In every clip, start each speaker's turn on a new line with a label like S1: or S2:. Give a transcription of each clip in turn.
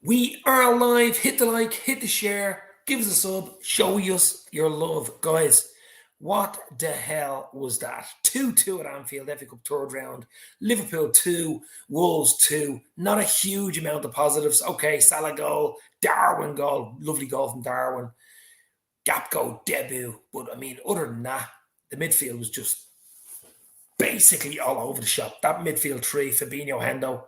S1: We are live. Hit the like, hit the share, give us a sub, show us your love. Guys, what the hell was that? 2-2 at Anfield, FA Cup third round. Liverpool 2, Wolves 2. Not a huge amount of positives. Okay, Salah goal, Darwin goal, lovely goal from Darwin. Gapco debut. But I mean, other than that, the midfield was just basically all over the shop. That midfield three, Fabinho, Hendo,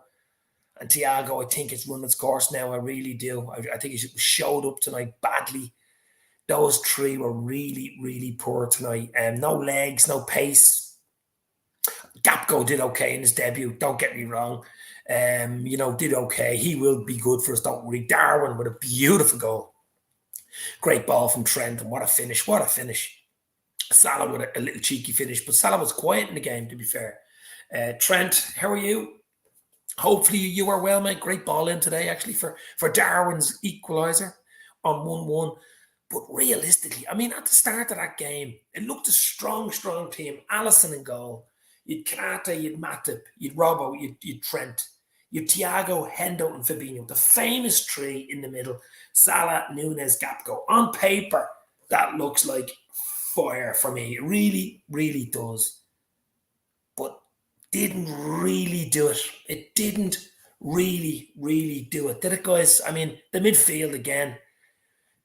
S1: and Thiago, I think it's run its course now. I really do. I think it showed up tonight badly. Those three were really, really poor tonight. No legs, no pace. Gapco did okay in his debut. Don't get me wrong. Did okay. He will be good for us. Don't worry. Darwin with a beautiful goal. Great ball from Trent, and what a finish! What a finish! Salah with a little cheeky finish, but Salah was quiet in the game. To be fair, Trent, how are you? Hopefully you are well, mate. Great ball in today, actually, for Darwin's equaliser on 1-1. But realistically, I mean, at the start of that game, it looked a strong, strong team. Alisson in goal. You'd Kanate, you'd Matip, you'd Robbo, you'd Trent, you'd Thiago, Hendo, and Fabinho. The famous three in the middle. Salah, Nunez, Gapco. On paper, that looks like fire for me. It really, really does. But didn't really do it. It didn't really, really do it. Did it, guys? I mean, the midfield again.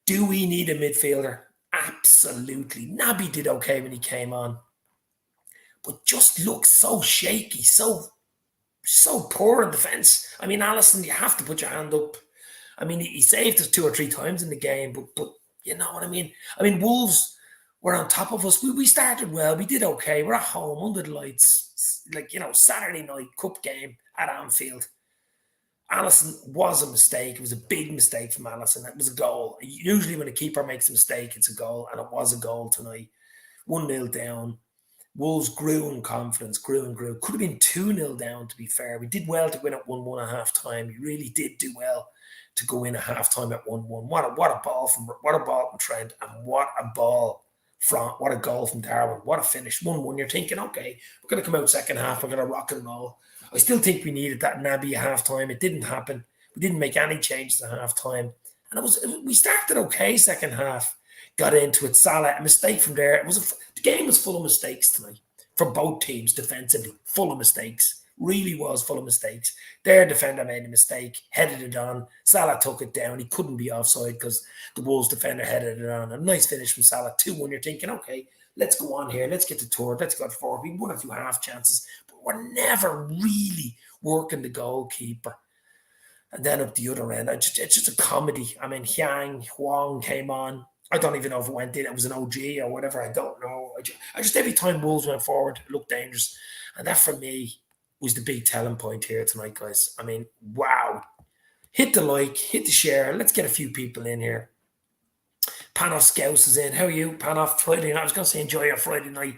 S1: Do we need a midfielder? Absolutely. Naby did okay when he came on. But just looks so shaky, so poor in defence. I mean, Alisson, you have to put your hand up. I mean, he saved us 2 or 3 times in the game, but you know what I mean? I mean, Wolves were on top of us. We started well. We did okay. We're at home under the lights. Like, Saturday night cup game at Anfield. Alisson was a mistake. It was a big mistake from Alisson. It was a goal. Usually when a keeper makes a mistake, it's a goal, and it was a goal tonight. 1-0 down. Wolves grew in confidence, grew and grew. Could have been 2-0 down, to be fair. We did well to win at 1-1 at half-time. We really did do well to go in at half-time at 1-1. What a ball from Trent, and what a goal from Darwin. What a finish. 1-1. You're thinking, okay, we're going to come out second half. We're going to rock and roll. I still think we needed that Naby at half-time. It didn't happen. We didn't make any changes at half-time. And we started okay second half. Got into it. Salah, a mistake from there. The game was full of mistakes tonight for both teams defensively. Full of mistakes. Really was full of mistakes. Their defender made a mistake, headed it on. Salah took it down. He couldn't be offside because the Wolves defender headed it on. A nice finish from Salah. 2-1. You're thinking, okay, let's go on here. Let's get the tour. Let's go forward. We won a few half chances, but we're never really working the goalkeeper. And then up the other end, it's just a comedy. I mean, Huang came on. I don't even know if it went in. It was an OG or whatever. I don't know. I just every time Wolves went forward, it looked dangerous. And that, for me, was the big telling point here tonight, guys. I mean, wow. Hit the like, hit the share. Let's get a few people in here. Panos Scouse is in. How are you, Panos? Friday night. I was going to say enjoy your Friday night.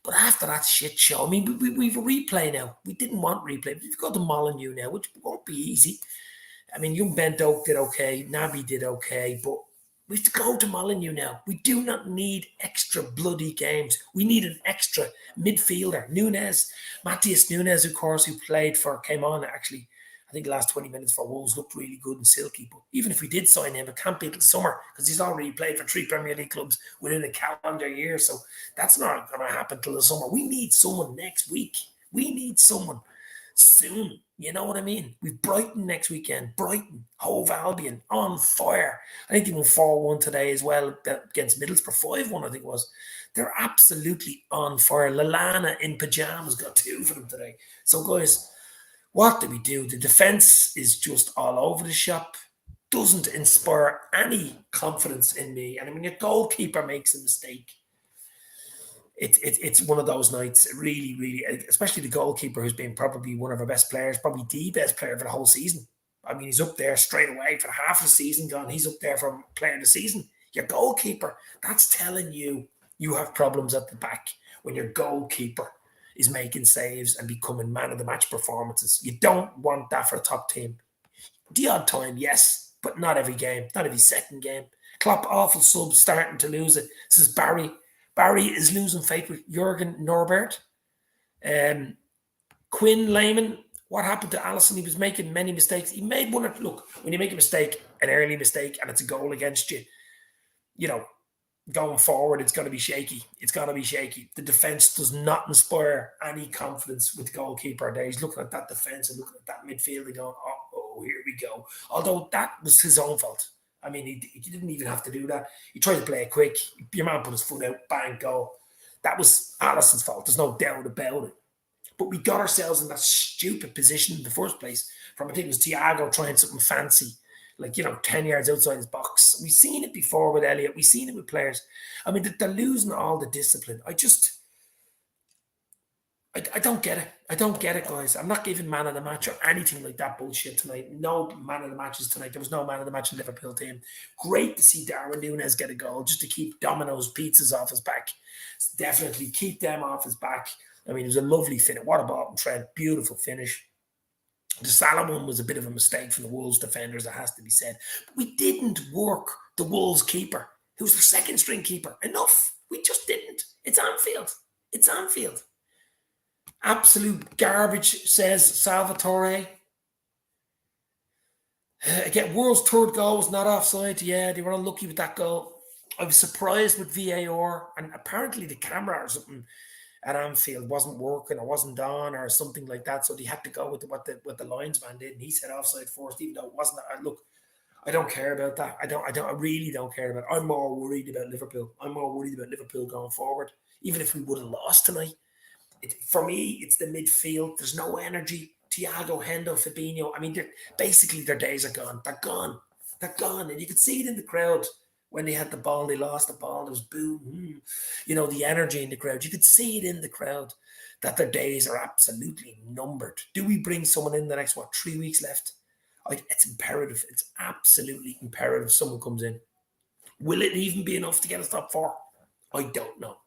S1: But after that shit show, I mean, we've a replay now. We didn't want replay. We've got the Molyneux now, which won't be easy. I mean, young Bent Oak did okay. Naby did okay. But we have to go to Molyneux now. We do not need extra bloody games. We need an extra midfielder. Matthias Nunez, of course, who came on actually, I think the last 20 minutes for Wolves looked really good and silky. But even if we did sign him, it can't be until summer because he's already played for 3 Premier League clubs within a calendar year. So that's not going to happen till the summer. We need someone next week. We need someone soon. You know what I mean? We've Brighton next weekend. Brighton, Hove Albion, on fire. I think they won 4-1 today as well against Middlesbrough. 5-1, I think it was. They're absolutely on fire. Lallana in pyjamas got 2 for them today. So, guys, what do we do? The defence is just all over the shop. Doesn't inspire any confidence in me. And I mean, a goalkeeper makes a mistake. It's one of those nights, really, really, especially the goalkeeper who's been probably one of our best players, probably the best player for the whole season. I mean, he's up there straight away for half the season gone. He's up there for player of the season. Your goalkeeper, that's telling you have problems at the back when your goalkeeper is making saves and becoming man of the match performances. You don't want that for a top team. The odd time, yes, but not every game, not every second game. Klopp, awful sub, starting to lose it. This is Barry. Barry is losing faith with Jurgen Norbert. Quinn Lehman, What happened to Alisson? He was making many mistakes. He made one. Look, when you make a mistake, an early mistake, and it's a goal against you, you know, going forward, it's going to be shaky. It's going to be shaky. The defence does not inspire any confidence with the goalkeeper there. He's looking at that defence and looking at that midfield and going, oh, here we go. Although that was his own fault. I mean, he didn't even have to do that. He tried to play it quick. Your man put his foot out, bang, goal. That was Alisson's fault. There's no doubt about it. But we got ourselves in that stupid position in the first place from, I think it was Thiago trying something fancy, 10 yards outside his box. We've seen it before with Elliott. We've seen it with players. I mean, they're losing all the discipline. I don't get it. I don't get it, guys. I'm not giving man of the match or anything like that bullshit tonight. No man of the matches tonight. There was no man of the match in the Liverpool team. Great to see Darwin Núñez get a goal just to keep Domino's pizzas off his back. Definitely keep them off his back. I mean, it was a lovely finish. What a bottom tread. Beautiful finish. The Salah one was a bit of a mistake from the Wolves defenders, it has to be said. But we didn't work the Wolves keeper, who's their second string keeper, enough. We just didn't. It's Anfield. It's Anfield. Absolute garbage, says Salvatore. Again, world's third goal was not offside. Yeah, they were unlucky with that goal. I was surprised with VAR, and apparently the camera or something at Anfield wasn't working or wasn't on or something like that, so they had to go with what the linesman did, and he said offside first, even though it wasn't. Look, I don't care about that. I really don't care about it. I'm more worried about Liverpool. I'm more worried about Liverpool going forward, even if we would have lost tonight. For me, it's the midfield. There's no energy. Thiago, Hendo, Fabinho. I mean, basically their days are gone. They're gone. They're gone, and you could see it in the crowd. When they had the ball, they lost the ball. There was boo. The energy in the crowd. You could see it in the crowd that their days are absolutely numbered. Do we bring someone in the next, 3 weeks left? It's imperative. It's absolutely imperative someone comes in. Will it even be enough to get us top 4? I don't know.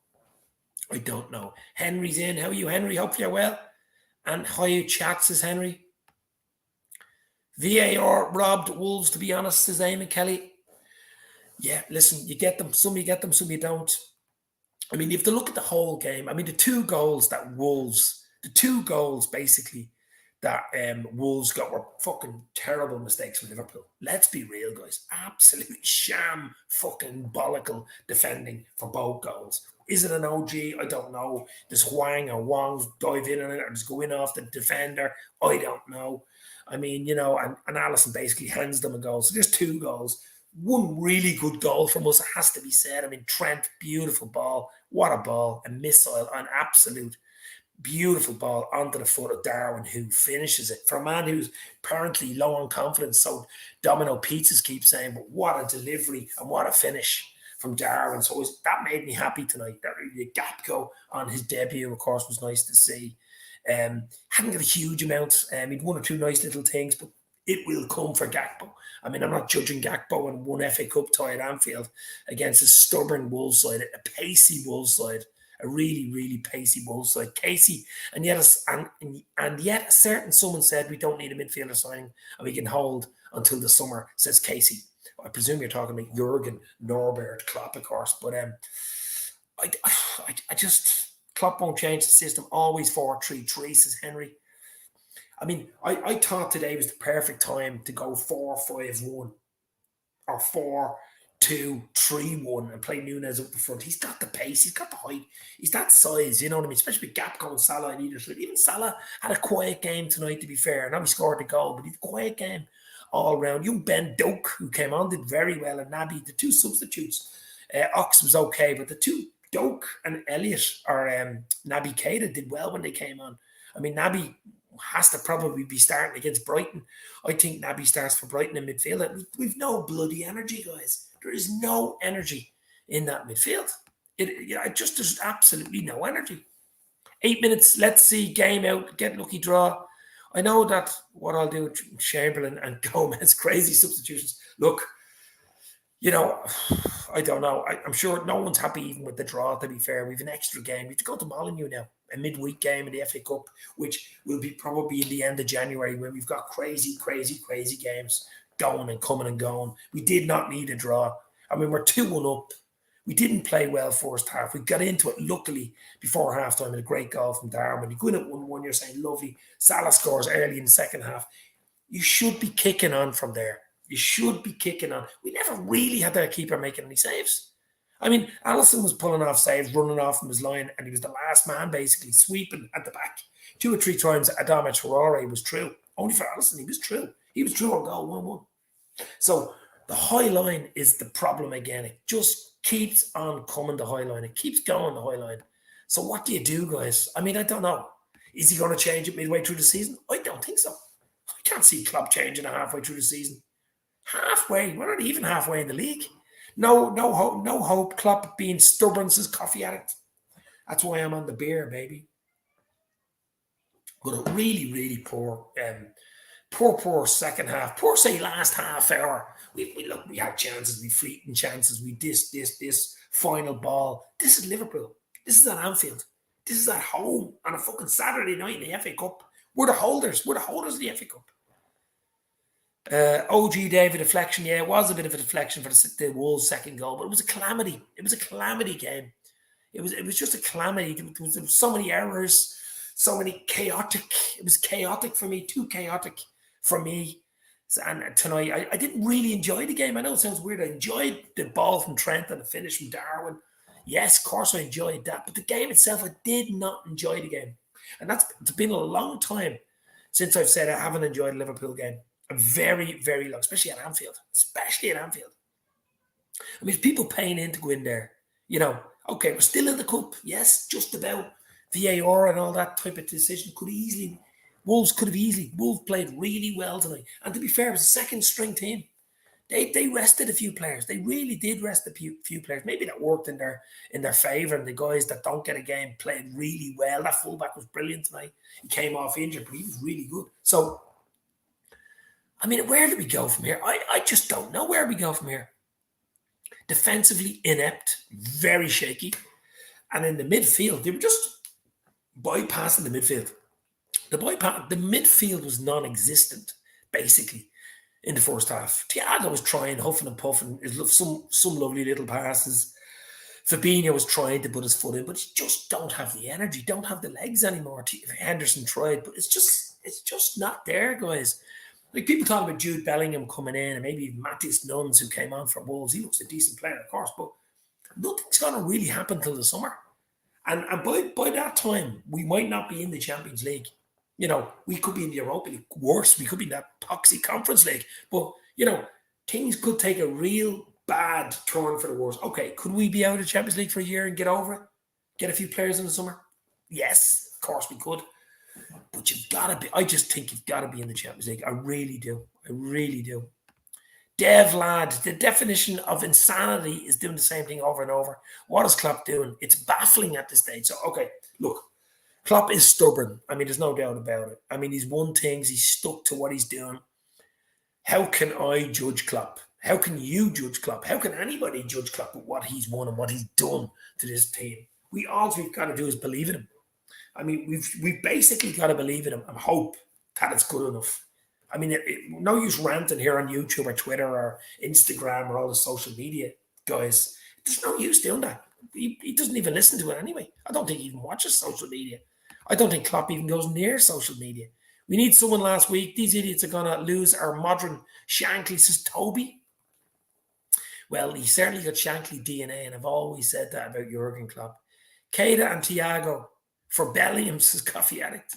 S1: Henry's in. How are you, Henry? Hope you're well. And how you chat, says Henry. VAR robbed Wolves, to be honest, says Eamon Kelly. Yeah, listen, you get them. Some you get them, some you don't. I mean, you have to look at the whole game. I mean, the two goals basically that Wolves got were fucking terrible mistakes for Liverpool. Let's be real, guys. Absolutely sham fucking bollockal defending for both goals. Is it an OG? I don't know. Does Huang or Wong dive in on it or just go in off the defender? I don't know. I mean, and Alisson basically hands them a goal. So there's 2 goals. One really good goal from us, it has to be said. I mean, Trent, beautiful ball. What a ball. A missile, an absolute beautiful ball onto the foot of Darwin, who finishes it. For a man who's apparently low on confidence, so Domino Pizzas keep saying, but what a delivery and what a finish from Darwin. So that made me happy tonight. That really Gakpo on his debut, of course, was nice to see. Hadn't got a huge amount. He'd 1 or 2 nice little things, but it will come for Gakpo. I mean, I'm not judging Gakpo in one FA Cup tie at Anfield against a stubborn Wolves side, a pacey Wolves side, a really, really pacey Wolves side. Casey, and yet a certain someone said we don't need a midfielder signing and we can hold until the summer, says Casey. I presume you're talking about Jurgen Norbert Klopp, of course, but I just Klopp won't change the system. Always 4-3-3, says Henry. I mean, I thought today was the perfect time to go 4-5-1 or 4-2-3-1 and play Núñez up the front. He's got the pace, he's got the height, he's that size, you know what I mean? Especially with Gakpo and Salah on either side. Even Salah had a quiet game tonight, to be fair. Now he scored the goal, but he had a quiet game all round. Young Ben Doak, who came on, did very well, and Naby, the 2 substitutes. Ox was okay, but the 2, Doak and Elliott, or Naby Keita, did well when they came on. I mean, Naby has to probably be starting against Brighton. I think Naby starts for Brighton in midfield. We've no bloody energy, guys. There is no energy in that midfield. There's absolutely no energy. 8 minutes, let's see, game out, get lucky draw. I know that what I'll do with Chamberlain and Gomez, crazy substitutions. Look, I don't know. I'm sure no one's happy even with the draw, to be fair. We have an extra game. We have to go to Molineux now, a midweek game in the FA Cup, which will be probably in the end of January when we've got crazy games going and coming and going. We did not need a draw. I mean, we're 2-1 up. We didn't play well first half. We got into it luckily before halftime with a great goal from Darwin. You go in at 1-1, you're saying lovely. Salah scores early in the second half. You should be kicking on from there. You should be kicking on. We never really had that keeper making any saves. I mean, Alisson was pulling off saves, running off from his line, and he was the last man basically sweeping at the back. 2 or 3 times Adama Traore was true. Only for Alisson, he was true. He was true on goal 1-1. So the high line is the problem again. It just keeps on coming, the high line. It keeps going, the high line. So what do you do, guys? I mean, I don't know. Is he going to change it midway through the season? I don't think so. I can't see Klopp changing it halfway through the season. Halfway? We're not even halfway in the league. No hope. Klopp being stubborn, says Coffee Addict. That's why I'm on the beer, baby. But a really, really poor second half. Poor, say, last half hour. We had chances, we fleeting chances, we this final ball. This is Liverpool. This is at Anfield. This is at home on a fucking Saturday night in the FA Cup. We're the holders. We're the holders of the FA Cup. OG David deflection. Yeah, it was a bit of a deflection for the Wolves' second goal, but it was a calamity. It was a calamity game. It was just a calamity. There was so many errors, so many chaotic. It was chaotic for me, too chaotic for me. And tonight, I didn't really enjoy the game. I know it sounds weird. I enjoyed the ball from Trent and the finish from Darwin. Yes, of course I enjoyed that. But the game itself, I did not enjoy the game. And it's been a long time since I've said I haven't enjoyed a Liverpool game. A very, very long, especially at Anfield. I mean, people paying in to go in there. You know, okay, we're still in the cup. Yes, just about. VAR and all that type of decision Wolves played really well tonight. And to be fair, it was a second string team. They rested a few players. They really did rest a few players. Maybe that worked in their favour, and the guys that don't get a game played really well. That fullback was brilliant tonight. He came off injured, but he was really good. So, I mean, where do we go from here? I just don't know where we go from here. Defensively inept, very shaky. And in the midfield, they were just bypassing the midfield. The midfield was non-existent, basically, in the first half. Thiago was trying, huffing and puffing, some lovely little passes. Fabinho was trying to put his foot in, but he just don't have the energy, don't have the legs anymore. Henderson tried, but it's just not there, guys. Like, people talk about Jude Bellingham coming in, and maybe Matthias Nunes, who came on for Wolves. He looks a decent player, of course, but nothing's going to really happen till the summer. And by that time, we might not be in the Champions League. You know, we could be in the Europa League. Worse, we could be in that poxy Conference League. But, you know, things could take a real bad turn for the worse. Okay, could we be out of the Champions League for a year and get over it? Get a few players in the summer? Yes, of course we could. But you've got to be, I just think you've got to be in the Champions League. I really do. Dev lad, the definition of insanity is doing the same thing over and over. What is Klopp doing? It's baffling at this stage. So, okay, look, Klopp is stubborn. I mean, there's no doubt about it. I mean, he's won things. He's stuck to what he's doing. How can I judge Klopp? How can you judge Klopp? How can anybody judge Klopp with what he's won and what he's done to this team? All we've got to do is believe in him. I mean, we've basically got to believe in him and hope that it's good enough. I mean, no use ranting here on YouTube or Twitter or Instagram or all the social media guys. There's no use doing that. He doesn't even listen to it anyway. I don't think he even watches social media. I don't think Klopp even goes near social media. We need someone last week. These idiots are going to lose our modern Shankly, says Toby. Well, he certainly got Shankly DNA, and I've always said that about Jurgen Klopp. Keita and Thiago for Bellingham, says Coffee Addict.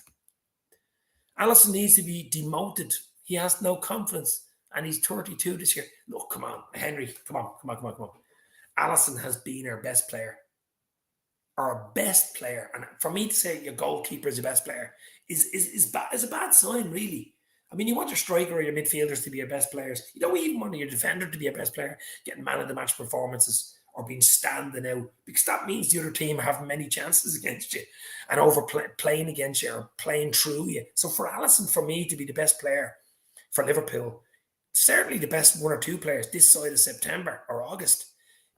S1: Alisson needs to be demoted. He has no confidence, and he's 32 this year. Look, come on, Henry, come on. Alisson has been our best player. Our best player. And for me to say your goalkeeper is your best player is a bad sign, really. I mean, you want your striker or your midfielders to be your best players. You don't even want your defender to be your best player, getting man of the match performances or being standing out, because that means the other team have many chances against you and playing against you or playing through you. So for Alisson, for me to be the best player for Liverpool, certainly the best one or two players this side of September or August,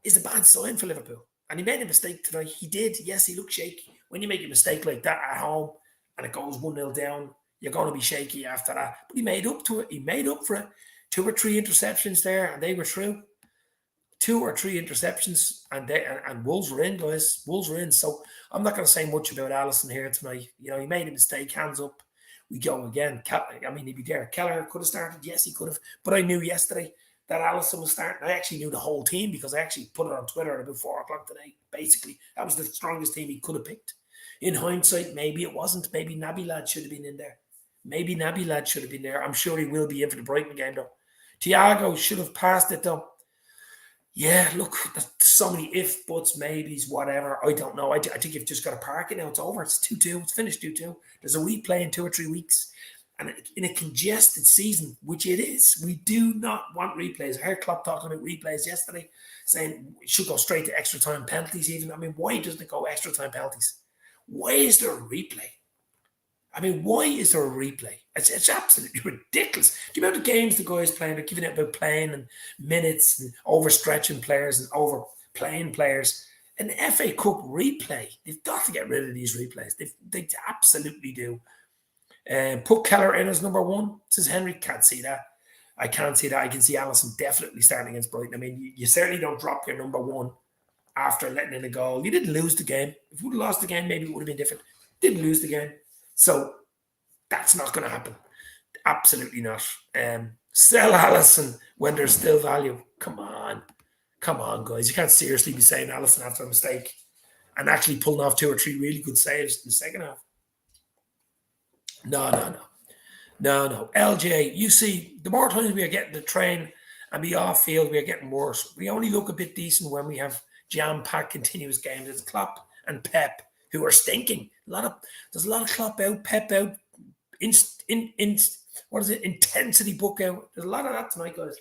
S1: is a bad sign for Liverpool. And he made a mistake tonight. He did. Yes, he looked shaky. When you make a mistake like that at home and it goes 1-0 down, you're going to be shaky after that. But he made up to it. He made up for it. 2 or 3 interceptions there, and they were through. 2 or 3 interceptions, and Wolves were in, guys. Wolves were in. So I'm not going to say much about Alisson here tonight. You know, he made a mistake. Hands up. We go again. I mean, he'd be there. Kelleher could have started. Yes, he could have. But I knew yesterday that Alisson was starting. I actually knew the whole team because I actually put it on Twitter at about 4 o'clock today. Basically, that was the strongest team he could have picked. In hindsight, maybe it wasn't. Maybe Naby Lad should have been in there. Maybe Naby Lad should have been there. I'm sure he will be in for the Brighton game, though. Thiago should have passed it, though. Yeah, look, there's so many if, buts, maybes, whatever. I don't know. I think you've just got to park it now. It's over. It's 2-2. It's finished 2-2. There's a replay in 2 or 3 weeks. And in a congested season, which it is, we do not want replays. I heard Klopp talking about replays yesterday, saying it should go straight to extra time penalties even. I mean, why doesn't it go extra time penalties? Why is there a replay? I mean, why is there a replay? It's absolutely ridiculous. The amount of games the guys playing, they're giving it about playing and minutes and overstretching players and overplaying players. An FA Cup replay, they've got to get rid of these replays. They absolutely do. Put Kelleher in as number 1, says Henry. Can't see that. I can't see that. I can see Alisson definitely starting against Brighton. I mean, you certainly don't drop your number 1 after letting in a goal. You didn't lose the game. If you would have lost the game, maybe it would have been different. Didn't lose the game. So that's not going to happen. Absolutely not. Sell Alisson when there's still value. Come on, guys. You can't seriously be saying Alisson after a mistake and actually pulling off 2 or 3 really good saves in the second half. No. LJ, you see, the more times we are getting the train and be off field, we are getting worse. We only look a bit decent when we have jam-packed continuous games. It's Klopp and Pep who are stinking. There's a lot of Klopp out, Pep out, intensity book out. There's a lot of that tonight, guys.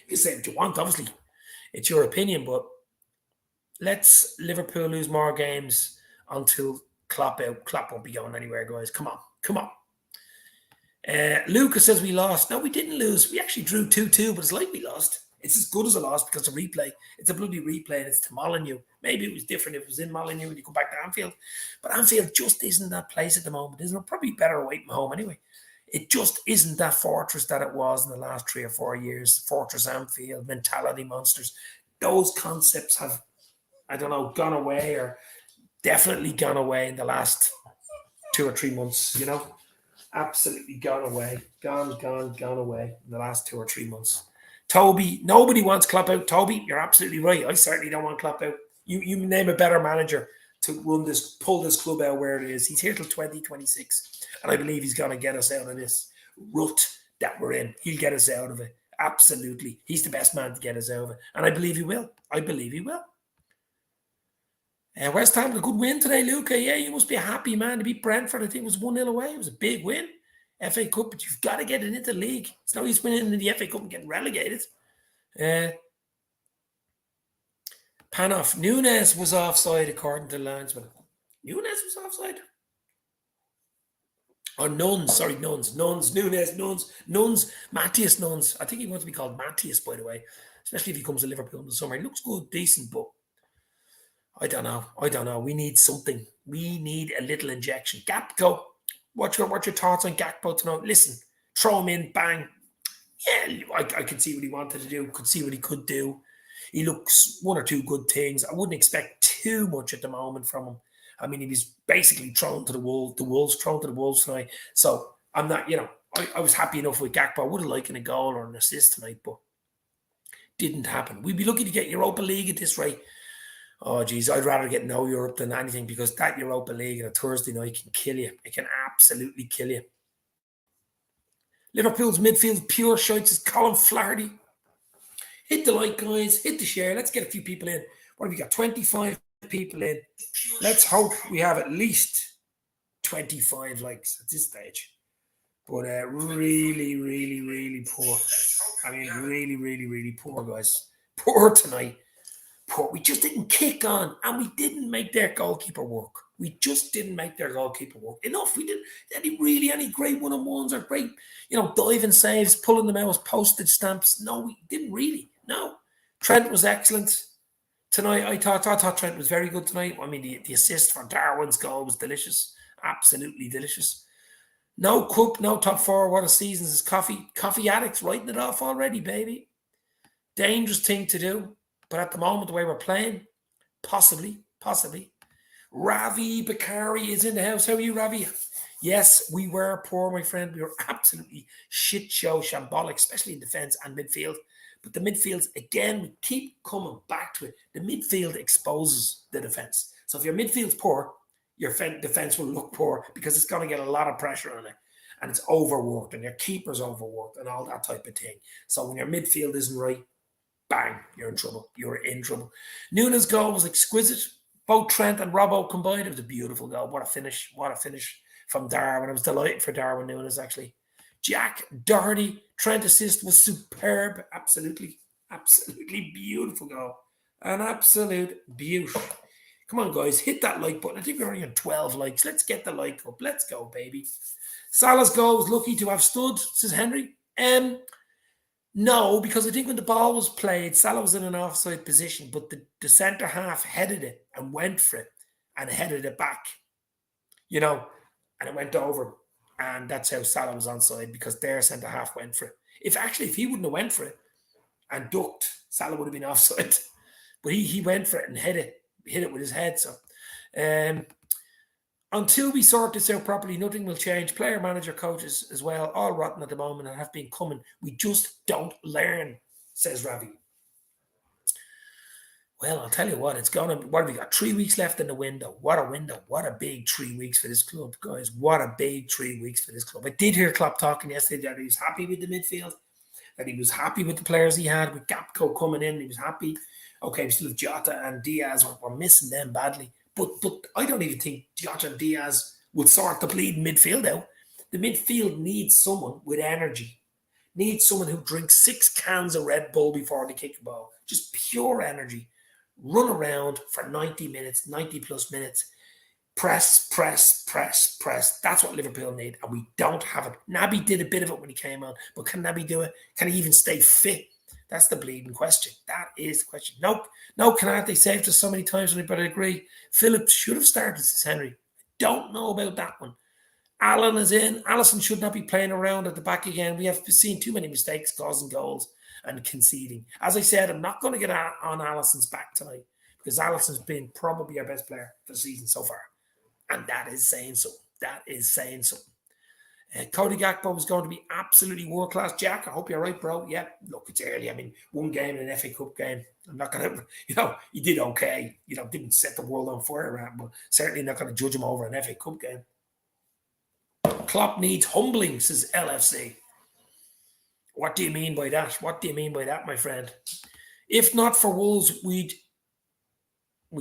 S1: You can say what you want, obviously. It's your opinion, but let's Liverpool lose more games until Klopp out. Klopp won't be going anywhere, guys. Come on. Lucas says we lost. No, we didn't lose. We actually drew 2-2, but it's like we lost. It's as good as a loss because it's a replay. It's a bloody replay and it's to Molineux. Maybe it was different if it was in Molineux and you come back to Anfield. But Anfield just isn't that place at the moment, isn't it? Probably better away from home anyway. It just isn't that fortress that it was in the last 3 or 4 years. Fortress Anfield, mentality monsters. Those concepts have, I don't know, gone away or definitely gone away in the last 2 or 3 months, you know? Absolutely gone away. Gone away in the last 2 or 3 months. Toby, nobody wants Klopp out. Toby, you're absolutely right. I certainly don't want Klopp out. You name a better manager to pull this club out where it is. He's here till 2026. And I believe he's going to get us out of this rut that we're in. He'll get us out of it. Absolutely. He's the best man to get us out of it. And I believe he will. West Ham, a good win today, Luca. Yeah, you must be a happy man to beat Brentford. I think it was 1-0 away. It was a big win. FA Cup, but you've got to get it into the league. It's no use winning in the FA Cup and getting relegated. Panoff, Nunes was offside according to the linesman. Nunes was offside? Or Nunes, Matthias Nunes. I think he wants to be called Matthias, by the way, especially if he comes to Liverpool in the summer. He looks good, decent, but I don't know. We need something. We need a little injection. Gakpo, what's your thoughts on Gakpo tonight? Listen, throw him in, bang. Yeah, I could see what he wanted to do, could see what he could do. He looks 1 or 2 good things. I wouldn't expect too much at the moment from him. I mean, he was basically thrown to the Wolves tonight. So I'm not, I was happy enough with Gakpo. I would have liked a goal or an assist tonight, but didn't happen. We'd be lucky to get Europa League at this rate. Oh, geez, I'd rather get no Europe than anything because that Europa League on a Thursday night can kill you. It can absolutely kill you. Liverpool's midfield pure shites is Colin Flaherty. Hit the like, guys. Hit the share. Let's get a few people in. What have we got? 25 people in. Let's hope we have at least 25 likes at this stage. But really, really, really poor. I mean, really, really, really poor, guys. Poor tonight. Poor. We just didn't kick on, and we didn't make their goalkeeper work. Enough. We didn't. Any great one-on-ones or great, diving saves, pulling them out as postage stamps. No, we didn't really. No. Trent was excellent tonight. I thought Trent was very good tonight. I mean, the assist for Darwin's goal was delicious. Absolutely delicious. No cup, no top 4. What a season is coffee. Coffee addicts writing it off already, baby. Dangerous thing to do. But at the moment, the way we're playing, possibly. Ravi Bakari is in the house. How are you, Ravi? Yes, we were poor, my friend. We were absolutely shit show, shambolic, especially in defence and midfield. But the midfields, again, we keep coming back to it. The midfield exposes the defence. So if your midfield's poor, your defence will look poor because it's going to get a lot of pressure on it. And it's overworked, and your keeper's overworked, and all that type of thing. So when your midfield isn't right, bang, you're in trouble. You're in trouble. Nunes' goal was exquisite. Both Trent and Robbo combined. It was a beautiful goal. What a finish. What a finish from Darwin. I was delighted for Darwin Nunes, actually. Jack Doherty, Trent assist was superb. Absolutely beautiful goal. An absolute beauty. Come on, guys, hit that like button. I think we're only on 12 likes. Let's get the like up. Let's go, baby. Salah's goal was lucky to have stood, says Henry. No, because I think when the ball was played, Salah was in an offside position, but the centre half headed it and went for it and headed it back, and it went over. And that's how Salah was onside, because their centre half went for it. If he wouldn't have went for it and ducked, Salah would have been offside. But he went for it and hit it with his head. So until we sort this out properly, nothing will change. Player, manager, coaches as well, all rotten at the moment and have been coming. We just don't learn, says Ravi. Well, I'll tell you what, what have we got? 3 weeks left in the window. What a window. What a big 3 weeks for this club, guys. What a big 3 weeks for this club. I did hear Klopp talking yesterday that he was happy with the midfield, that he was happy with the players he had, with Gapco coming in, he was happy. Okay, we still have Jota and Diaz. We're missing them badly. But I don't even think Jota and Diaz would sort the bleeding midfield out. The midfield needs someone with energy. Needs someone who drinks 6 cans of Red Bull before they kick the ball. Just pure energy. Run around for 90 minutes, 90 plus minutes. Press. That's what Liverpool need, and we don't have it. Naby did a bit of it when he came on, but can Naby do it? Can he even stay fit? That's the bleeding question. That is the question. No, Canate saved us so many times, but I agree. Phillips should have started, says Henry. Don't know about that one. Allen is in. Alisson should not be playing around at the back again. We have seen too many mistakes causing goals and conceding. As I said, I'm not going to get on Alisson's back tonight, because Alisson's been probably our best player for the season so far. And that is saying something. Cody Gakpo was going to be absolutely world-class. Jack, I hope you're right, bro. Yeah, look, it's early. I mean, one game in an FA Cup game. I'm not going to, he did okay. Didn't set the world on fire around, but certainly not going to judge him over an FA Cup game. Klopp needs humbling, says LFC. What do you mean by that? My friend? If not for Wolves, we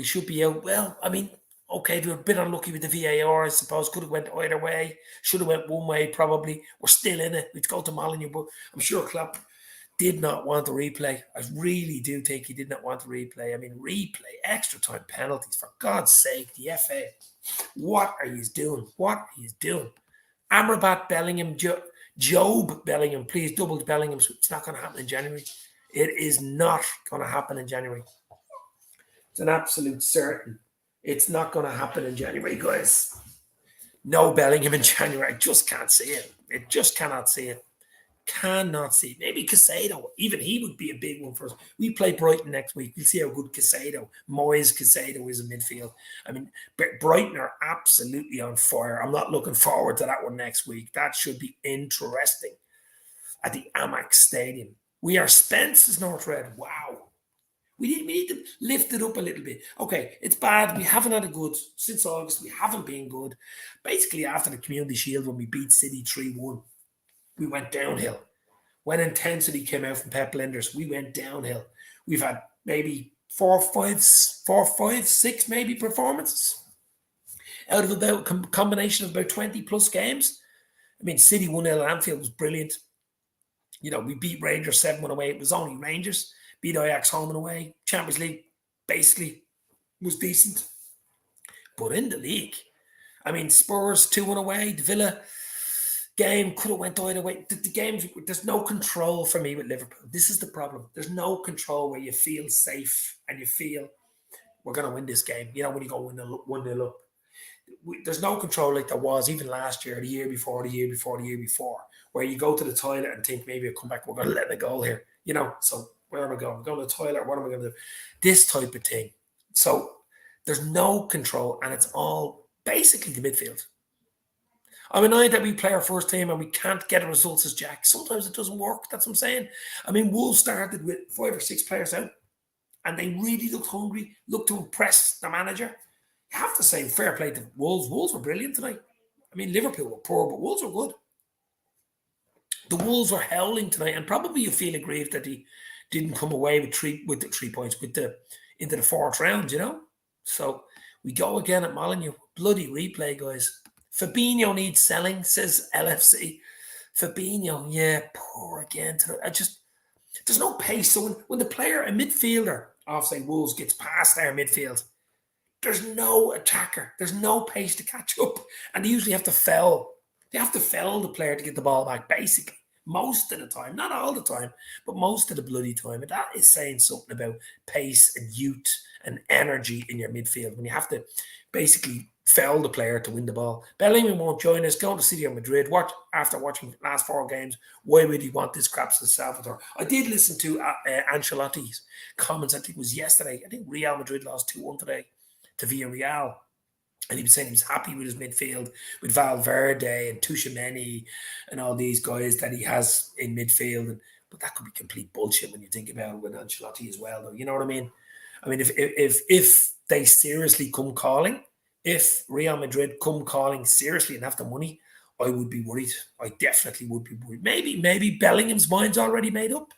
S1: should be out. Well, I mean, okay, we were a bit unlucky with the VAR, I suppose. Could have went either way. Should have went one way, probably. We're still in it. We'd go to Molyneux, but I'm sure Klopp did not want the replay. I really do think he did not want the replay. I mean, replay, extra time penalties, for God's sake, the FA. What are you doing? Amrabat, Bellingham, Job Bellingham, please, double Bellingham. It's not going to happen in January. It is not going to happen in January. It's an absolute certain. It's not going to happen in January, guys. No Bellingham in January. I just can't see it. I just cannot see it. Maybe Caicedo. Even he would be a big one for us. We play Brighton next week. We'll see how good Moyes Caicedo is in midfield. I mean, Brighton are absolutely on fire. I'm not looking forward to that one next week. That should be interesting. At the Amex Stadium. We are Spence, says North Red. Wow. We need to lift it up a little bit. Okay, it's bad. We haven't had a good, since August, we haven't been good. Basically, after the Community Shield, when we beat City 3-1, we went downhill. When intensity came out from Pep Linders, we went downhill. We've had maybe 4, 5, 6 maybe performances out of about a combination of about 20 plus games. I mean, City 1-0 at Anfield was brilliant. We beat Rangers 7-1 away. It was only Rangers. Beat Ajax home and away. Champions League basically was decent. But in the league, I mean, Spurs 2-1 away. The Villa game could have went either way. The games, there's no control for me with Liverpool. This is the problem. There's no control where you feel safe and you feel we're going to win this game. When you go 1-0 up. There's no control like there was even last year, the year before, where you go to the toilet and think maybe I'll come back, we're going to let it go here. So Where am I going? I'm going to the toilet. What am I going to do? This type of thing. So there's no control, and it's all basically the midfield. I'm annoyed that we play our first team and we can't get the results as Jack. Sometimes it doesn't work. That's what I'm saying. I mean, Wolves started with 5 or 6 players out, and they really looked hungry, looked to impress the manager. You have to say fair play to Wolves. Wolves were brilliant tonight. I mean, Liverpool were poor, but Wolves were good. The Wolves were howling tonight, and probably you feel aggrieved that he didn't come away with the 3 points into the fourth round, you know. So we go again at Molineux. Bloody replay, guys. Fabinho needs selling, says LFC. Fabinho, yeah, poor again tonight. There's no pace. So when the player, a midfielder, off say Wolves, gets past their midfield, there's no attacker. There's no pace to catch up. And they usually have to foul. They have to foul the player to get the ball back, basically. Most of the time. Not all the time, but most of the bloody time. And that is saying something about pace and youth and energy in your midfield when you have to basically foul the player to win the ball. Bellingham won't join us. Going to City of Madrid. After watching the last 4 games, why would he want this crap to Salvador? I did listen to Ancelotti's comments, I think it was yesterday. I think Real Madrid lost 2-1 today to Villarreal. And he was saying he was happy with his midfield, with Valverde and Tchouaméni and all these guys that he has in midfield. But that could be complete bullshit when you think about it with Ancelotti as well, though. You know what I mean? I mean, if they seriously come calling, if Real Madrid come calling seriously and have the money, I would be worried. I definitely would be worried. Maybe Bellingham's mind's already made up.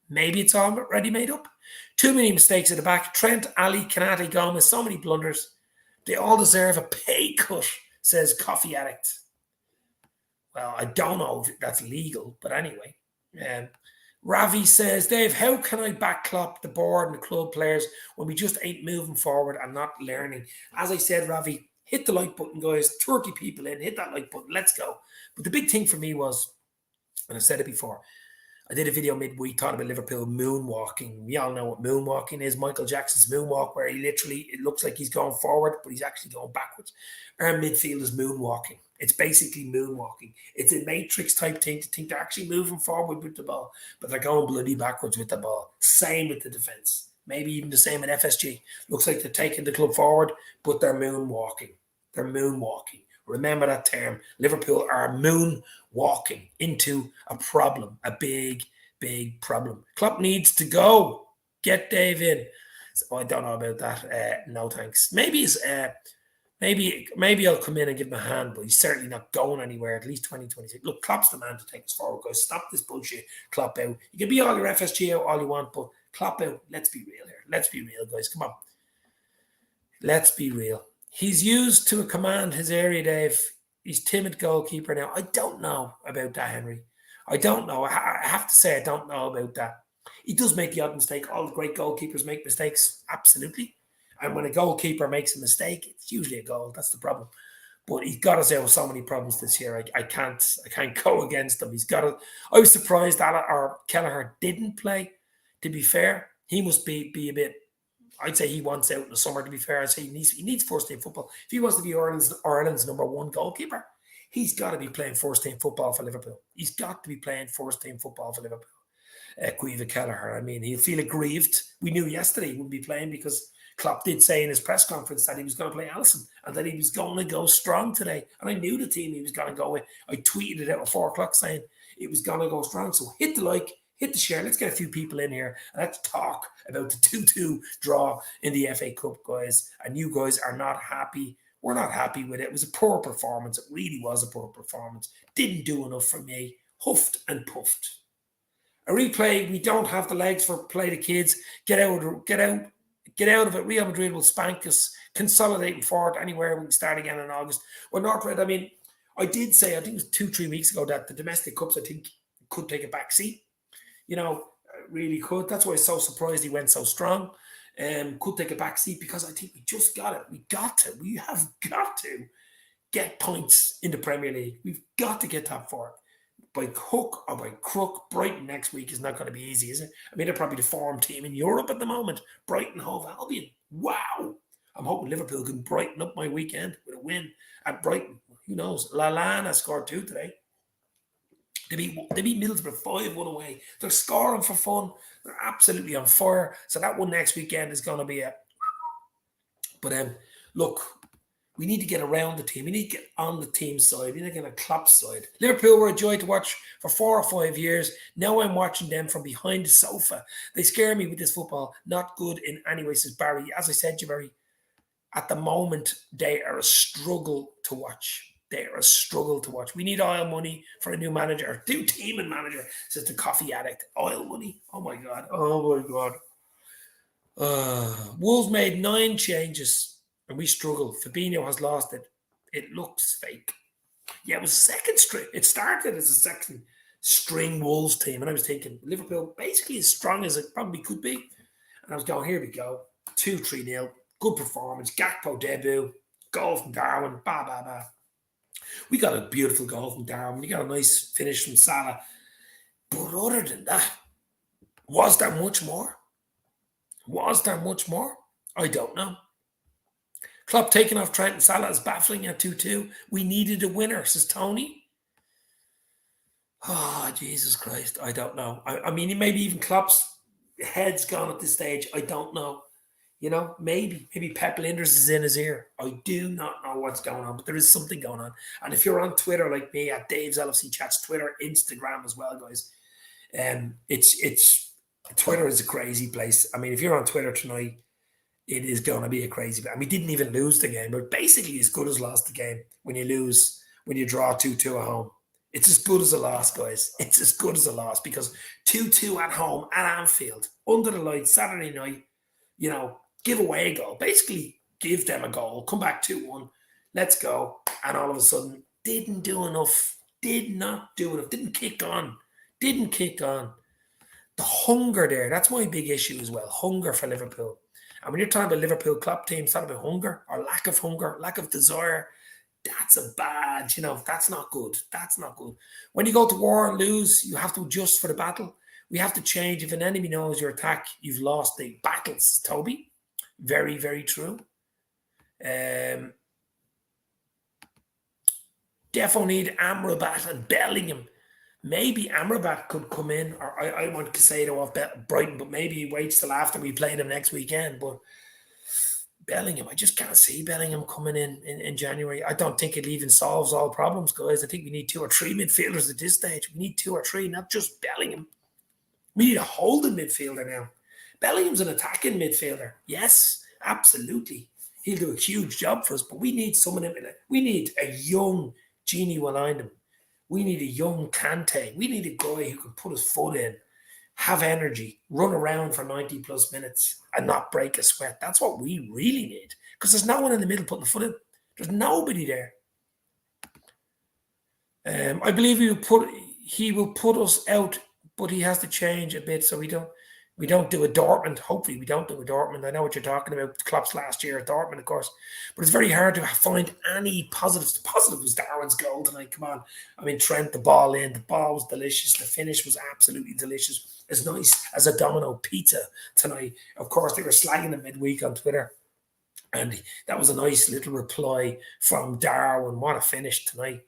S1: Maybe it's already made up. Too many mistakes at the back. Trent, Ali, Kanate, Gomez, so many blunders. They all deserve a pay cut, says Coffee Addict. Well, I don't know if that's legal, but anyway. Ravi says, Dave, how can I back Klopp, the board and the club players when we just ain't moving forward and not learning? As I said, Ravi, hit the like button, guys. 30 people in, hit that like button. Let's go. But the big thing for me was, and I've said it before, I did a video midweek talking about Liverpool moonwalking. We all know what moonwalking is. Michael Jackson's moonwalk, where he literally, it looks like he's going forward, but he's actually going backwards. Our midfield is moonwalking. It's basically moonwalking. It's a matrix type thing to think they're actually moving forward with the ball, but they're going bloody backwards with the ball. Same with the defence. Maybe even the same at FSG. Looks like they're taking the club forward, but they're moonwalking. They're moonwalking. Remember that term. Liverpool are moonwalking into a problem, a big, big problem. Klopp needs to go. Get Dave in. So I don't know about that. No thanks. Maybe I'll come in and give him a hand, but he's certainly not going anywhere. At least 2026. Look, Klopp's the man to take us forward, guys. Stop this bullshit. Klopp out. You can be all your FSG out all you want, but Klopp out. Let's be real here. Let's be real, guys. Come on. Let's be real. He's used to command his area, Dave. He's timid goalkeeper now. I don't know about that, Henry. I don't know. I have to say I don't know about that. He does make the odd mistake. All the great goalkeepers make mistakes. Absolutely. And when a goalkeeper makes a mistake, it's usually a goal. That's the problem. But he's got us out with so many problems this year. I can't go against him. He's got to. I was surprised that Kelleher didn't play. To be fair, he must be a bit. I'd say he wants out in the summer, to be fair. I'd say he needs first team football. If he wants to be Ireland's number 1 goalkeeper, he's got to be playing first team football for Liverpool. He's got to be playing first team football for Liverpool. Caoimhe Kelleher. I mean, he'll feel aggrieved. We knew yesterday he wouldn't be playing because Klopp did say in his press conference that he was going to play Alisson and that he was going to go strong today. And I knew the team he was going to go with. I tweeted it out at 4 o'clock saying it was going to go strong. So hit the like, hit the share. Let's get a few people in here and let's talk about the 2-2 draw in the FA Cup, guys. And you guys are not happy. We're not happy with it. It was a poor performance. It really was a poor performance. Didn't do enough for me. Huffed and puffed. A replay, we don't have the legs for play the kids. Get out of it. Real Madrid will spank us. Consolidating forward anywhere. We can start again in August. Well, Northred, I mean, I did say, I think it was 2-3 weeks ago that the domestic cups, I think, could take a back seat. You know, really could. That's why I'm so surprised he went so strong. Could take a back seat because I think we just got it. We have got to get points in the Premier League. We've got to get top 4. By hook or by crook, Brighton next week is not going to be easy, is it? I mean, they're probably the form team in Europe at the moment. Brighton, Hove Albion. Wow. I'm hoping Liverpool can brighten up my weekend with a win at Brighton. Who knows? Lallana scored 2 today. They beat Middlesbrough 5-1 away. They're scoring for fun. They're absolutely on fire. So that one next weekend is going to be a. But look, we need to get around the team. We need to get on the team side. We need to get on Klopp's side. Liverpool were a joy to watch for 4 or 5 years. Now I'm watching them from behind the sofa. They scare me with this football. Not good in any way, says Barry. As I said to you, Barry, at the moment, they are a struggle to watch. They are a struggle to watch. We need oil money for a new manager, new team and manager, says the coffee addict. Oil money? Oh my God. Oh my God. Wolves made 9 changes and we struggle. Fabinho has lost it. It looks fake. Yeah, it was a second string. It started as a second string Wolves team. And I was thinking, Liverpool basically as strong as it probably could be. And I was going, here we go. 2-3-0. Good performance. Gakpo debut. Goal from Darwin. Bah, bah, bah. We got a beautiful goal from Darwin. We got a nice finish from Salah. But other than that, was there much more? Was there much more? I don't know. Klopp taking off Trent and Salah is baffling at 2-2. We needed a winner, says Tony. Oh, Jesus Christ. I don't know. I mean, maybe even Klopp's head's gone at this stage. I don't know. You know, maybe Pep Linders is in his ear. I do not know what's going on, but there is something going on. And if you're on Twitter like me, at Dave's LFC Chats, Twitter, Instagram as well, guys, it's Twitter is a crazy place. I mean, if you're on Twitter tonight, it is going to be a crazy place. And we didn't even lose the game, but basically as good as lost the game when you draw 2-2 at home. It's as good as a loss, guys. It's as good as a loss because 2-2 at home at Anfield, under the lights, Saturday night, you know, give away a goal. Basically, give them a goal, come back 2-1, let's go. And all of a sudden, didn't do enough, did not do enough, didn't kick on. The hunger there, that's my big issue as well, hunger for Liverpool. And when you're talking about Liverpool Klopp team, it's not about hunger or lack of desire. That's a bad, that's not good. That's not good. When you go to war and lose, you have to adjust for the battle. We have to change. If an enemy knows your attack, you've lost the battles, Toby. Very, very true. Defo need Amrabat and Bellingham. Maybe Amrabat could come in, or I want Casado off Brighton, but maybe he waits till after we play them next weekend. But Bellingham, I just can't see Bellingham coming in January. I don't think it even solves all problems, guys. I think we need 2 or 3 midfielders at this stage. We need 2 or 3, not just Bellingham. We need a holding midfielder now. Bellingham's an attacking midfielder. Yes, absolutely. He'll do a huge job for us, but we need someone in it. We need a young Genie Wijnaldum. We need a young Kante. We need a guy who can put his foot in, have energy, run around for 90 plus minutes and not break a sweat. That's what we really need because there's no one in the middle putting the foot in. There's nobody there. I believe he will put us out, but he has to change a bit so we don't do a Dortmund. Hopefully we don't do a Dortmund. I know what you're talking about. Klopp's last year at Dortmund, of course. But it's very hard to find any positives. The positive was Darwin's goal tonight. Come on. I mean, Trent, the ball in. The ball was delicious. The finish was absolutely delicious. As nice as a Domino pizza tonight. Of course, they were slagging him midweek on Twitter. And that was a nice little reply from Darwin. What a finish tonight.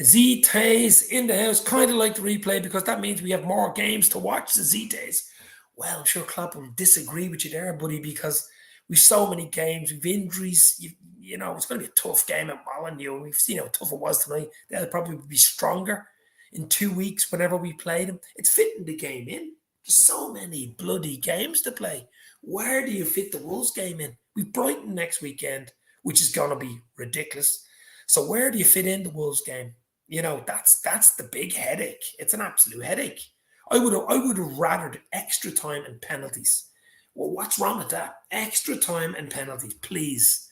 S1: Z-Tays in the house, kind of like the replay because that means we have more games to watch the Z-Tays. Well, I'm sure Klopp will disagree with you there, buddy, because we've so many games, we've injuries, you know, it's going to be a tough game at Molineux. We've seen how tough it was tonight. They'll probably be stronger in 2 weeks whenever we play them. It's fitting the game in. There's so many bloody games to play. Where do you fit the Wolves game in? We've Brighton next weekend, which is going to be ridiculous. So where do you fit in the Wolves game? You know, that's the big headache. It's an absolute headache. I would have rathered extra time and penalties. Well, what's wrong with that? Extra time and penalties, please.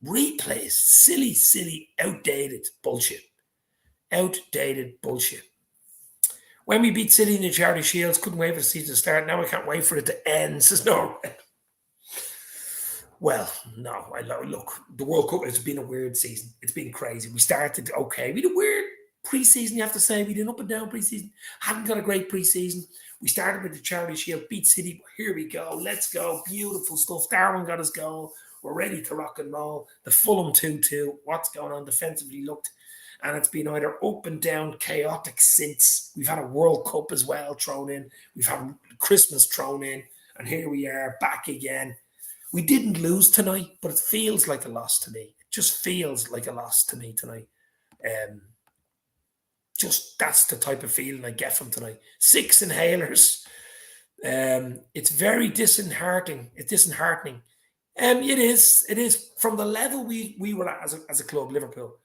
S1: Replays, silly, outdated bullshit. Outdated bullshit. When we beat City in the Charity Shields, couldn't wait for the season to start. Now I can't wait for it to end, says Norway. Well, no, look, the World Cup has been a weird season. It's been crazy. We started okay. We had a weird pre-season, you have to say. We did up and down pre-season. Hadn't got a great pre-season. We started with the Charity Shield, beat City. Here we go. Let's go. Beautiful stuff. Darwin got his goal. We're ready to rock and roll. The Fulham 2-2. What's going on? Defensively looked and it's been either up and down chaotic since. We've had a World Cup as well thrown in. We've had Christmas thrown in, and here we are back again. We didn't lose tonight, but it feels like a loss to me. It just feels like a loss to me tonight. Just that's the type of feeling I get from tonight. 6 inhalers. It's very disheartening. It's disheartening. It is. It is from the level we were at as a club, Liverpool,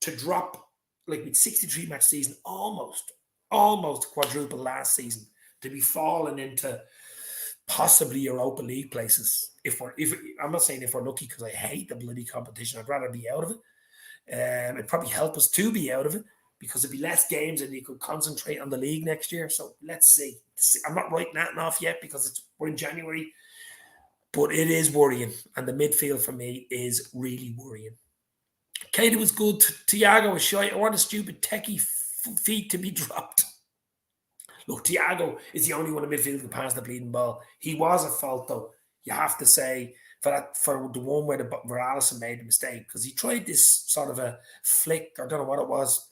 S1: to drop like with 63 match season, almost quadruple last season, to be falling into possibly Europa League places. If I'm not saying if we're lucky, because I hate the bloody competition. I'd rather be out of it. It'd probably help us to be out of it, because it'd be less games and you could concentrate on the league next year. So let's see. I'm not writing that off yet because we're in January, but it is worrying. And the midfield for me is really worrying. Keita was good. Thiago was shy. I want a stupid techie feet to be dropped. Look, Thiago is the only one in midfield who can pass the bleeding ball. He was at fault, though. You have to say, for the one where Alisson made the mistake, because he tried this sort of a flick, I don't know what it was,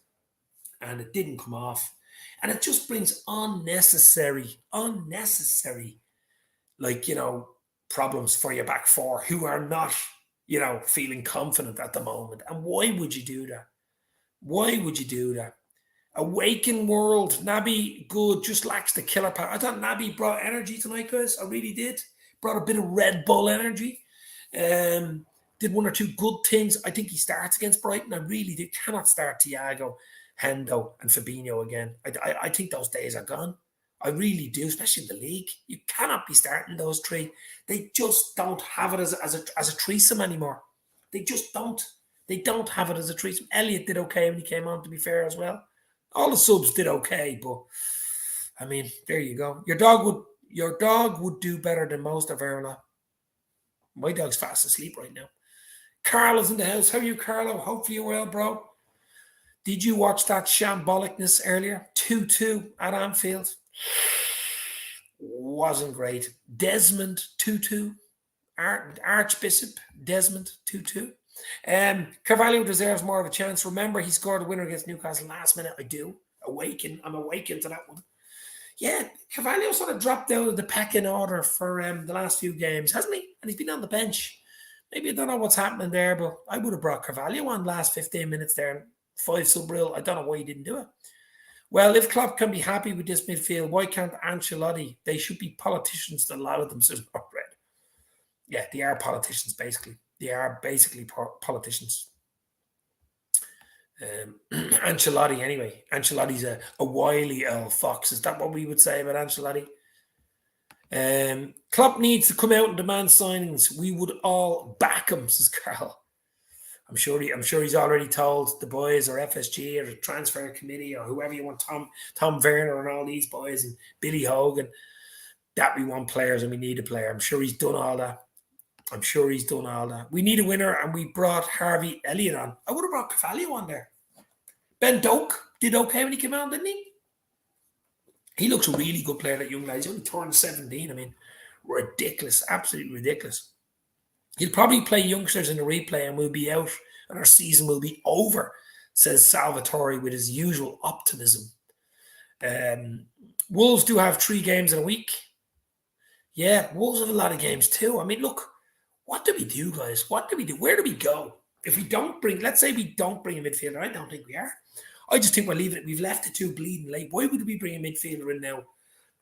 S1: and it didn't come off. And it just brings unnecessary, problems for your back four who are not, feeling confident at the moment. And why would you do that? Why would you do that? Awaken World, Naby, good, just lacks the killer power. I thought Naby brought energy tonight, guys. I really did. Brought a bit of Red Bull energy. Did one or two good things. I think he starts against Brighton. I really do. Cannot start Thiago, Hendo, and Fabinho again. I think those days are gone. I really do, especially in the league. You cannot be starting those three. They just don't have it as a threesome anymore. They just don't. They don't have it as a threesome. Elliott did okay when he came on, to be fair, as well. All the subs did okay, but I mean, there you go. Your dog would do better than most of our lot. My dog's fast asleep right now. Carlo's in the house. How are you, Carlo? Hopefully you're well, bro. Did you watch that shambolicness earlier? 2-2 at Anfield. Wasn't great. Desmond 2-2. Archbishop Desmond 2-2. Carvalho deserves more of a chance. Remember, he scored a winner against Newcastle last minute. I do. I'm awakened to that one. Yeah, Carvalho sort of dropped out of the pecking order for the last few games, hasn't he? And he's been on the bench. Maybe I don't know what's happening there, but I would have brought Carvalho on last 15 minutes there. 5 sub rule. I don't know why he didn't do it. Well, if Klopp can be happy with this midfield, why can't Ancelotti? They should be politicians, a lot of them, says Red. Yeah, they are politicians, basically. They are basically politicians. Ancelotti, anyway. Ancelotti's a wily old fox. Is that what we would say about Ancelotti? Klopp needs to come out and demand signings. We would all back him, says Carl. I'm sure he's already told the boys or FSG or the transfer committee or whoever you want, Tom Werner and all these boys and Billy Hogan, that we want players and we need a player. I'm sure he's done all that. We need a winner, and we brought Harvey Elliott on. I would have brought Carvalho on there. Ben Doak did okay when he came on, didn't he? He looks a really good player, that young lad. He's only turned 17. I mean, ridiculous, absolutely ridiculous. He'll probably play youngsters in the replay and we'll be out and our season will be over, says Salvatore with his usual optimism. Wolves do have 3 games in a week. Yeah, Wolves have a lot of games too. I mean, look, what do we do, guys? What do we do? Where do we go? If we don't bring, let's say we don't bring a midfielder, I don't think we are. I just think we're leaving it. We've left it too bleeding late. Why would we bring a midfielder in now?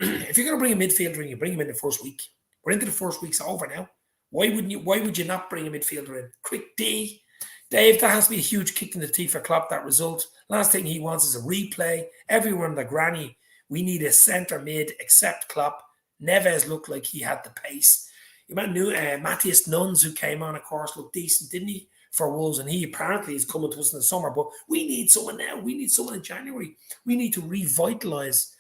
S1: If you're going to bring a midfielder in, you bring him in the first week. We're into the first week's over now. Why would you not bring a midfielder in? Quick D. Dave, that has to be a huge kick in the teeth for Klopp, that result. Last thing he wants is a replay. Everyone, the granny, we need a centre mid except Klopp. Neves looked like he had the pace. You might know Matthias Nunes, who came on, of course, looked decent, didn't he, for Wolves? And he apparently is coming to us in the summer. But we need someone now. We need someone in January. We need to revitalise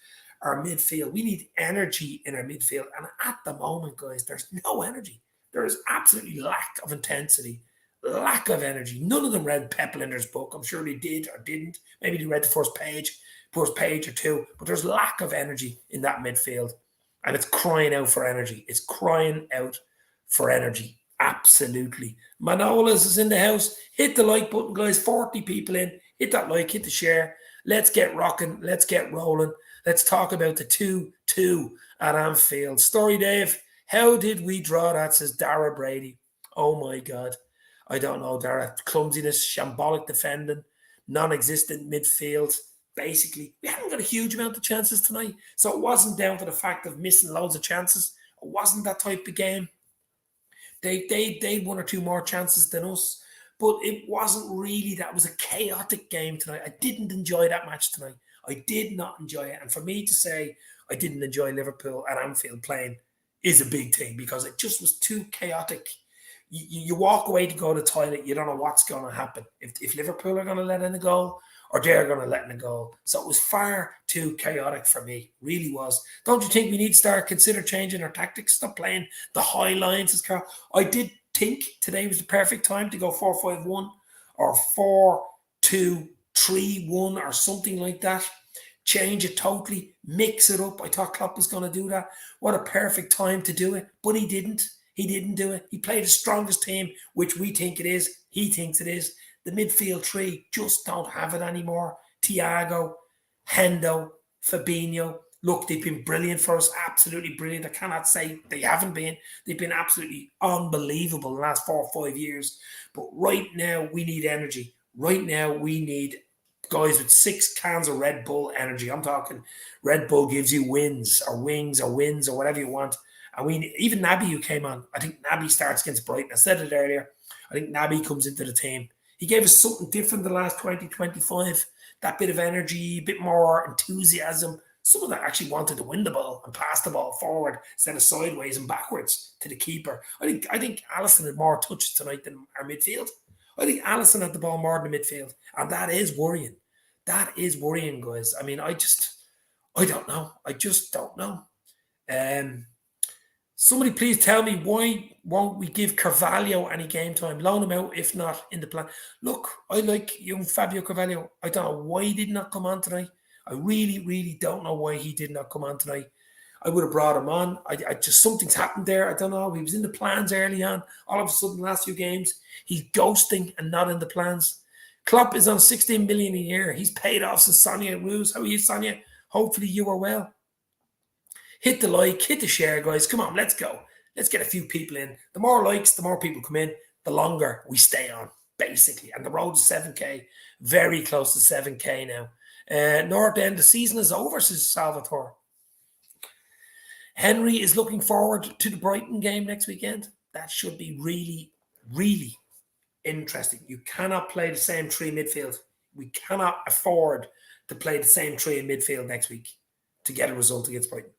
S1: our midfield. We need energy in our midfield. And at the moment, guys, there's no energy. There is absolutely lack of intensity, lack of energy. None of them read Pep Linder's book. I'm sure they did or didn't. Maybe they read the first page or two. But there's lack of energy in that midfield. And it's crying out for energy. It's crying out for energy. Absolutely. Manolas is in the house. Hit the like button, guys. 40 people in. Hit that like, hit the share. Let's get rocking. Let's get rolling. Let's talk about the 2-2 at Anfield. Story, Dave. How did we draw that, says Dara Brady. Oh my God. I don't know, Dara. Clumsiness, shambolic defending, non-existent midfield. Basically, we haven't got a huge amount of chances tonight. So it wasn't down to the fact of missing loads of chances. It wasn't that type of game. They had one or two more chances than us. But it wasn't really that. It was a chaotic game tonight. I didn't enjoy that match tonight. I did not enjoy it. And for me to say I didn't enjoy Liverpool at Anfield playing is a big thing because it just was too chaotic. You walk away to go to the toilet, you don't know what's going to happen. If Liverpool are going to let in a goal or they're going to let in a goal. So it was far too chaotic for me. Really was. Don't you think we need to consider changing our tactics? Stop playing the high lines, as Carl. I did think today was the perfect time to go 4-5-1 or 4-2-3-1 or something like that. Change it totally, mix it up. I thought Klopp was going to do that. What a perfect time to do it, but he didn't. He didn't do it. He played the strongest team, which we think it is. He thinks it is. The midfield three just don't have it anymore. Thiago, Hendo, Fabinho. Look, they've been brilliant for us, absolutely brilliant. I cannot say they haven't been. They've been absolutely unbelievable the last 4 or 5 years. But right now, we need energy. Right now, we need guys with 6 cans of Red Bull energy. I'm talking Red Bull gives you wins or wings or wins or whatever you want. And even Naby, who came on, I think Naby starts against Brighton. I said it earlier. I think Naby comes into the team. He gave us something different the last 20, 25. That bit of energy, a bit more enthusiasm. Someone that actually wanted to win the ball and pass the ball forward instead of sideways and backwards to the keeper. I think Alisson had more touches tonight than our midfield. I think Alisson had the ball more than the midfield. And that is worrying. That is worrying, guys. I mean, I don't know. I just don't know. Somebody please tell me why won't we give Carvalho any game time? Loan him out, if not in the plan. Look, I like young Fabio Carvalho. I don't know why he did not come on tonight. I really, really don't know why he did not come on tonight. I would have brought him on. I just something's happened there. I don't know. He was in the plans early on. All of a sudden, the last few games, he's ghosting and not in the plans. Klopp is on 16 million a year. He's paid off since Sonia Ruse. How are you, Sonia? Hopefully you are well. Hit the like, hit the share, guys. Come on, let's go. Let's get a few people in. The more likes, the more people come in, the longer we stay on, basically. And the road to 7K, very close to 7K now. North End, the season is over, says Salvatore. Henry is looking forward to the Brighton game next weekend. That should be really, really interesting. You cannot play the same three midfield. We cannot afford to play the same three in midfield next week to get a result against Brighton.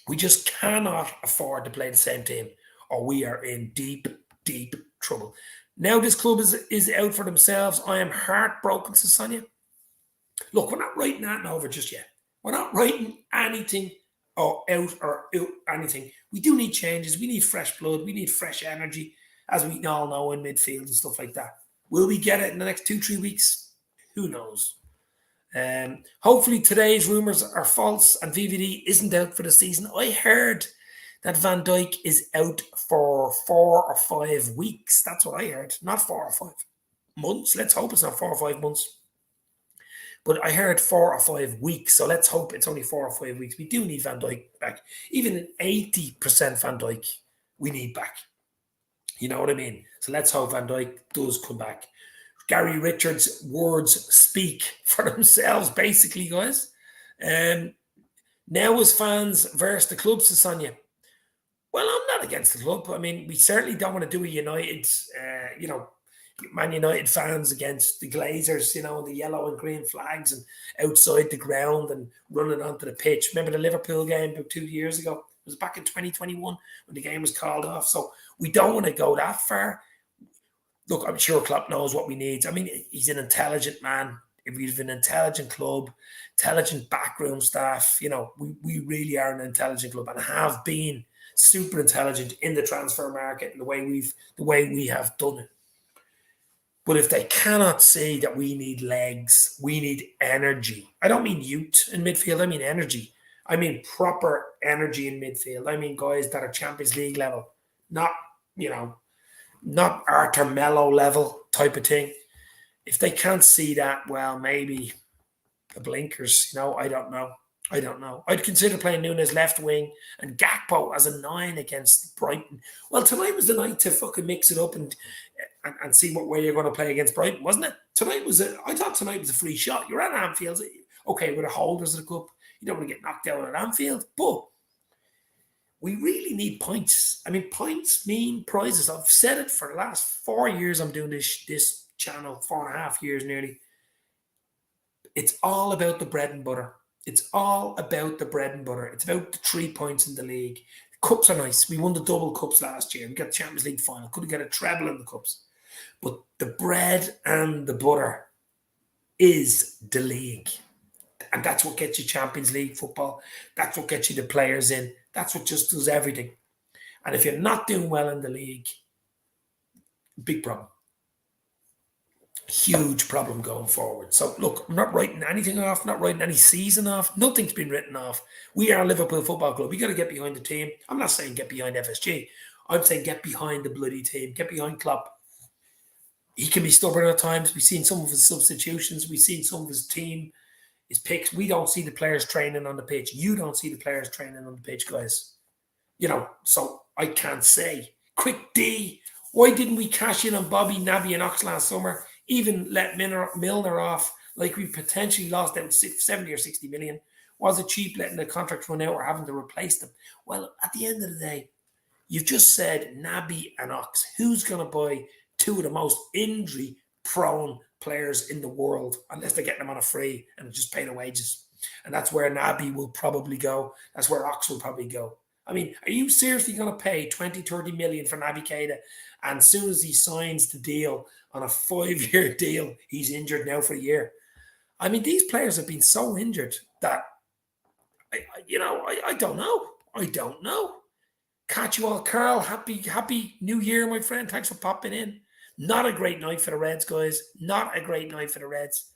S1: We just cannot afford to play the same team or we are in deep, deep trouble. Now this club is out for themselves. I am heartbroken, says Sonia. Look, we're not writing that over just yet. We're not writing anything or out anything. We do need changes. We need fresh blood. We need fresh energy, as we all know, in midfield and stuff like that. Will we get it in the next 2-3 weeks? Who knows? Hopefully today's rumours are false and VVD isn't out for the season. I heard that Van Dijk is out for 4 or 5 weeks. That's what I heard. Not 4 or 5 months. Let's hope it's not 4 or 5 months. But I heard 4 or 5 weeks. So let's hope it's only 4 or 5 weeks. We do need Van Dijk back. Even an 80% Van Dijk, we need back. You know what I mean? So let's hope Van Dijk does come back. Gary Richards' words speak for themselves, basically, guys. Now as fans versus the club, Sonia. Well, I'm not against the club. I mean, we certainly don't want to do a United, Man United fans against the Glazers, the yellow and green flags and outside the ground and running onto the pitch. Remember the Liverpool game about 2 years ago? It was back in 2021 when the game was called off. So we don't want to go that far. Look, I'm sure Klopp knows what we need. I mean, he's an intelligent man. If we have an intelligent club, intelligent backroom staff, we really are an intelligent club and have been super intelligent in the transfer market and the way we have done it. But if they cannot see that we need legs, we need energy. I don't mean youth in midfield. I mean energy. I mean proper energy in midfield. I mean guys that are Champions League level, not Arthur Mello level type of thing. If they can't see that, well, maybe the blinkers, I don't know. I'd consider playing Nunes left wing and Gakpo as a 9 against Brighton. Well, tonight was the night to fucking mix it up and see what way you're going to play against Brighton, wasn't it? I thought tonight was a free shot. You're at Anfield. Okay, with the holders of the cup, you don't want to get knocked down at Anfield, but we really need points. I mean, points mean prizes. I've said it for the last 4 years. I'm doing this channel, 4.5 years nearly. It's all about the bread and butter. It's all about the bread and butter. It's about the 3 points in the league. Cups are nice. We won the double cups last year. We got the Champions League final. Couldn't get a treble in the cups. But the bread and the butter is the league. And that's what gets you Champions League football. That's what gets you the players in. That's what just does everything. And if you're not doing well in the league, big problem. Huge problem going forward. So, look, I'm not writing anything off, not writing any season off. Nothing's been written off. We are a Liverpool Football Club. We got to get behind the team. I'm not saying get behind FSG. I'm saying get behind the bloody team. Get behind Klopp. He can be stubborn at times. We've seen some of his substitutions. We've seen some of his team, his picks. We don't see the players training on the pitch. You don't see the players training on the pitch, guys. So I can't say. Quick D. Why didn't we cash in on Bobby, Naby and Ox last summer? Even let Milner off like we potentially lost out 70 or 60 million. Was it cheap letting the contract run out or having to replace them? Well, at the end of the day, you've just said Naby and Ox. Who's going to buy two of the most injury-prone players in the world unless they're getting them on a free and just pay the wages? And that's where Naby will probably go. That's where Ox will probably go. I mean, are you seriously going to pay 20, 30 million for Naby Keita? And as soon as he signs the deal on a 5-year deal, he's injured now for a year. I mean, these players have been so injured that, I don't know. I don't know. Catch you all, Carl. Happy New Year, my friend. Thanks for popping in. Not a great night for the Reds, guys. Not a great night for the Reds.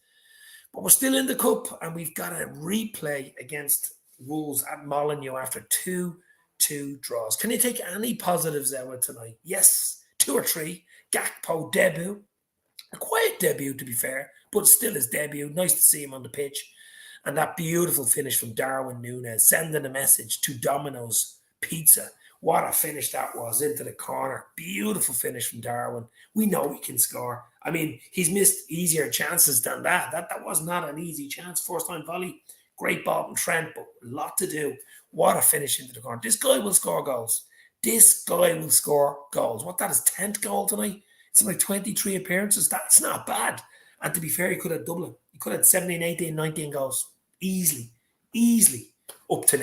S1: But we're still in the cup, and we've got a replay against Wolves at Molineux after 2-2 draws. Can you take any positives out of tonight? Yes, 2 or 3. Gakpo debut. A quiet debut, to be fair, but still his debut. Nice to see him on the pitch. And that beautiful finish from Darwin Núñez, sending a message to Domino's Pizza. What a finish that was into the corner. Beautiful finish from Darwin. We know he can score. I mean, he's missed easier chances than that. That was not an easy chance. First time volley. Great ball from Trent, but a lot to do. What a finish into the corner. This guy will score goals. This guy will score goals. What, that is 10th goal tonight? It's like 23 appearances. That's not bad. And to be fair, he could have doubled it. He could have 17, 18, 19 goals. Easily up to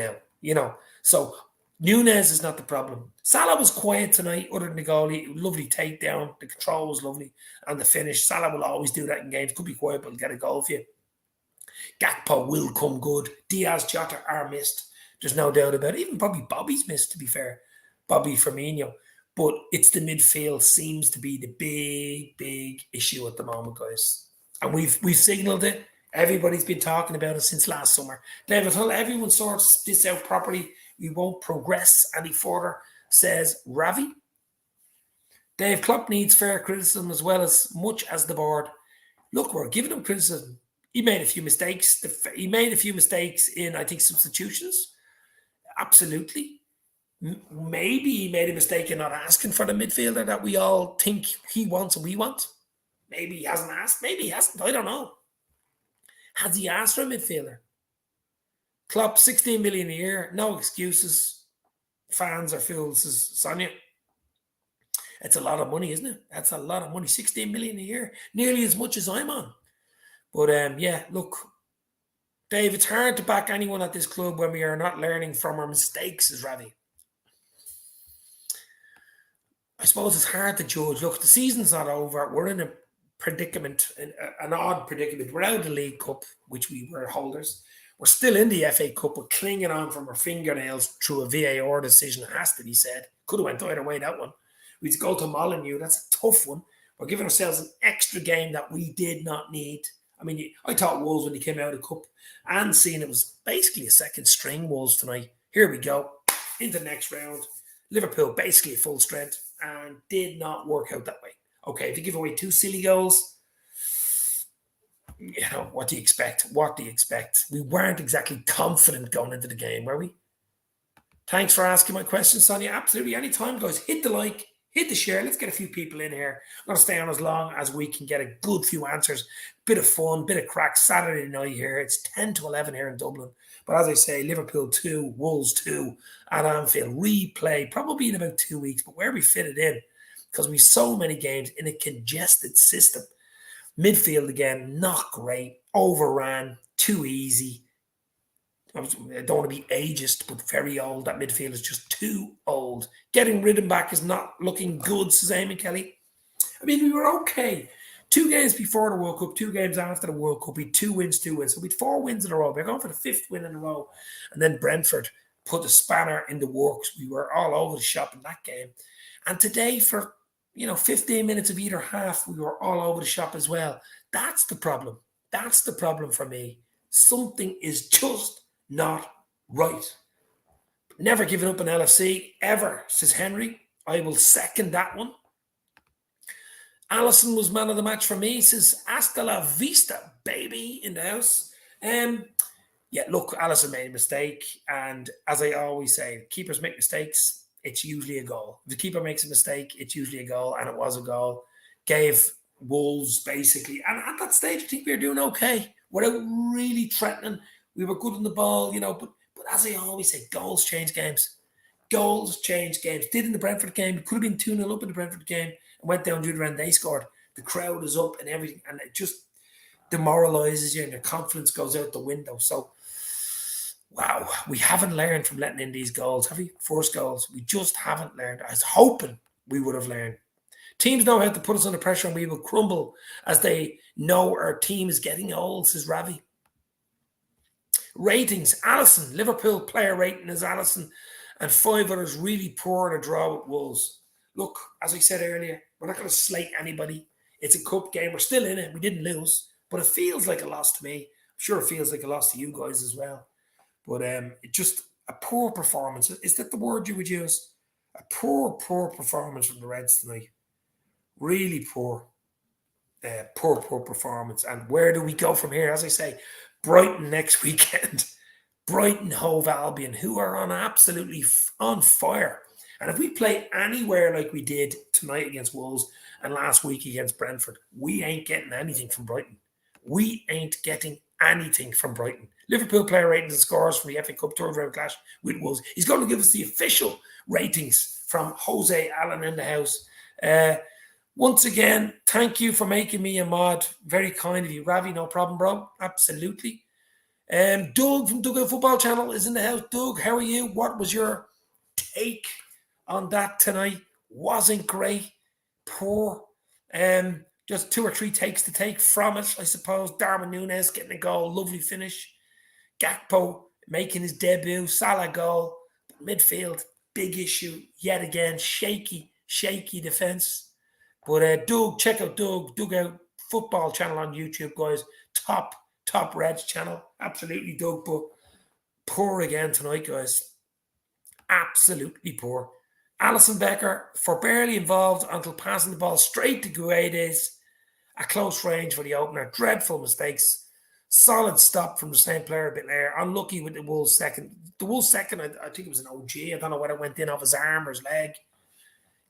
S1: now, So Núñez is not the problem. Salah was quiet tonight, other than the goal. Lovely takedown. The control was lovely. And the finish. Salah will always do that in games. Could be quiet, but he'll get a goal for you. Gakpo will come good. Diaz, Jota are missed. There's no doubt about it. Even probably Bobby's missed, to be fair. Bobby Firmino. But it's the midfield seems to be the big issue at the moment, guys. And we've signalled it. Everybody's been talking about it since last summer. David, until everyone sorts this out properly, we won't progress any further, says Ravi. Dave, Klopp needs fair criticism as well as much as the board. Look, we're giving him criticism. He made a few mistakes. He made a few mistakes in, I think, substitutions. Absolutely. Maybe he made a mistake in not asking for the midfielder that we all think he wants and we want. Maybe he hasn't asked. Maybe he hasn't. I don't know. Has he asked for a midfielder? Klopp, 16 million a year. No excuses. Fans are fools, says Sonia. It's a lot of money, isn't it? That's a lot of money. 16 million a year. Nearly as much as I'm on. But, look. Dave, it's hard to back anyone at this club when we are not learning from our mistakes, says Ravi. I suppose it's hard to judge. Look, the season's not over. We're in a predicament, an odd predicament. We're out of the League Cup, which we were holders. We're still in the FA Cup. We're clinging on from our fingernails through a VAR decision, it has to be said. Could have went either way, that one. We'd go to Molineux. That's a tough one. We're giving ourselves an extra game that we did not need. I mean, I thought Wolves when they came out of the Cup and seeing it was basically a second string Wolves tonight. Here we go. Into the next round. Liverpool basically full strength and did not work out that way. Okay, if you give away 2 silly goals, you know, what do you expect? What do you expect? We weren't exactly confident going into the game, were we? Thanks for asking my question, Sonia. Absolutely. Anytime, guys, hit the like, hit the share. Let's get a few people in here. I'm going to stay on as long as we can get a good few answers. Bit of fun, bit of crack. Saturday night here. It's 10 to 11 here in Dublin. But as I say, Liverpool 2, Wolves 2 at Anfield. Replay, probably in about 2 weeks. But where we fit it in, because we've so many games in a congested system. Midfield again, not great. Overran, too easy. I don't want to be ageist, but very old. That midfield is just too old. Getting Ridden back is not looking good, says Amy Kelly. I mean, we were okay. 2 games before the World Cup, 2 games after the World Cup, we had 2 wins, 2 wins. So we had 4 wins in a row. We're going for the 5th win in a row. And then Brentford put the spanner in the works. We were all over the shop in that game. And today, for 15 minutes of either half, we were all over the shop as well. That's the problem. That's the problem for me. Something is just not right. Never given up an LFC, ever, says Henry. I will second that one. Allison was man of the match for me, says hasta la vista, baby, in the house. Yeah, look, Allison made a mistake. And as I always say, keepers make mistakes. It's usually a goal. If the keeper makes a mistake, it's usually a goal, and it was a goal. Gave Wolves basically, and at that stage, I think we were doing okay without really threatening. We were good on the ball, but as I always say, goals change games. Goals change games. Did in the Brentford game. It could have been 2-0 up in the Brentford game and went down to the end. They scored. The crowd is up and everything, and it just demoralises you, and your confidence goes out the window. So, wow, we haven't learned from letting in these goals, have we? First goals. We just haven't learned. I was hoping we would have learned. Teams know how to put us under pressure, and we will crumble as they know our team is getting old, says Ravi. Ratings, Alisson, Liverpool player rating is Alisson, and 5 others really poor in a draw with Wolves. Look, as I said earlier, we're not going to slate anybody. It's a cup game. We're still in it. We didn't lose, but it feels like a loss to me. I'm sure it feels like a loss to you guys as well. But it's just a poor performance. Is that the word you would use? A poor performance from the Reds tonight. Really poor. Poor performance. And where do we go from here? As I say, Brighton next weekend. Brighton, Hove Albion, who are on absolutely on fire. And if we play anywhere like we did tonight against Wolves and last week against Brentford, we ain't getting anything from Brighton. We ain't getting anything from Brighton. Liverpool player ratings and scores from the FA Cup third round clash with Wolves. He's going to give us the official ratings from Jose Allen in the house. Once again, thank you for making me a mod. Very kind of you. Ravi, no problem, bro. Absolutely. Doug from Dugout Football Channel is in the house. Doug, how are you? What was your take on that tonight? Wasn't great. Poor. Just 2 or 3 takes to take from it, I suppose. Darwin Núñez getting a goal. Lovely finish. Gakpo making his debut. Salah goal. Midfield, big issue. Yet again, shaky defence. But Doug, check out Dugout Football Channel on YouTube, guys. Top Reds channel. Absolutely, Doug. But poor again tonight, guys. Absolutely poor. Alisson Becker, for barely involved until passing the ball straight to Guedes. A close range for the opener. Dreadful mistakes. Solid stop from the same player a bit later. Unlucky with the Wolves second. The Wolves second, I think it was an OG. I don't know whether it went in off his arm or his leg.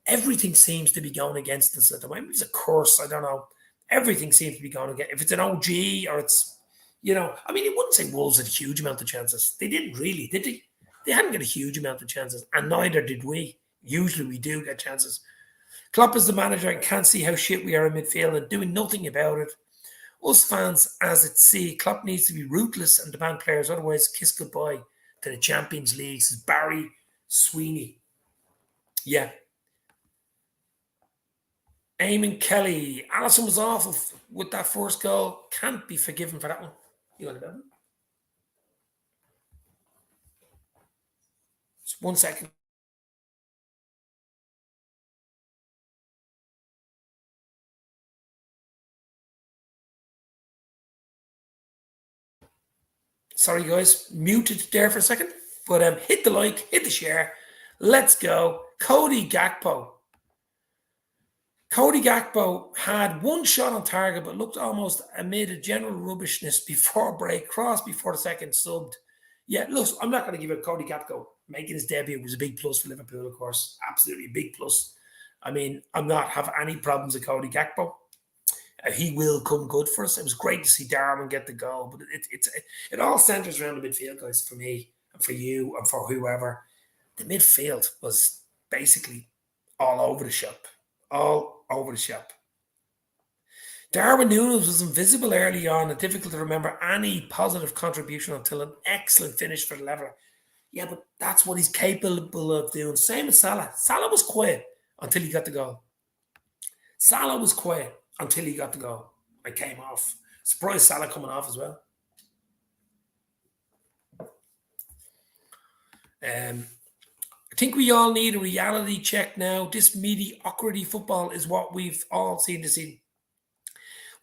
S1: Everything seems to be going against us at the moment. It's a curse. I don't know. Everything seems to be going against. If it's an OG or it's, I mean, you wouldn't say Wolves had a huge amount of chances. They didn't really, did they? They hadn't got a huge amount of chances, and neither did we. Usually we do get chances. Klopp is the manager and can't see how shit we are in midfield and doing nothing about it. Us fans, as it see, Klopp needs to be ruthless and demand players, otherwise kiss goodbye to the Champions League, says Barry Sweeney. Yeah. Eamon Kelly. Alisson was awful with that first goal. Can't be forgiven for that one. You want to know? Just 1 second. Sorry, guys. Muted there for a second. But hit the like, hit the share. Let's go. Cody Gakpo. Cody Gakpo had one shot on target, but looked almost amid a general rubbishness before break. Cross before the second subbed. Yeah, look, I'm not going to give it Cody Gakpo making his debut was a big plus for Liverpool, of course. Absolutely a big plus. I mean, I'm not have any problems with Cody Gakpo. He will come good for us. It was great to see Darwin get the goal, but it all centres around the midfield, guys, for me and for you and for whoever. The midfield was basically all over the shop. All over the shop. Darwin Núñez was invisible early on and difficult to remember any positive contribution until an excellent finish for the leveller. Yeah, but that's what he's capable of doing. Same as Salah. Salah was quiet until he got the goal. Salah was quiet until he got the goal. I came off. Surprised Salah coming off as well. I think we all need a reality check now. This mediocrity football is what we've all seen this season.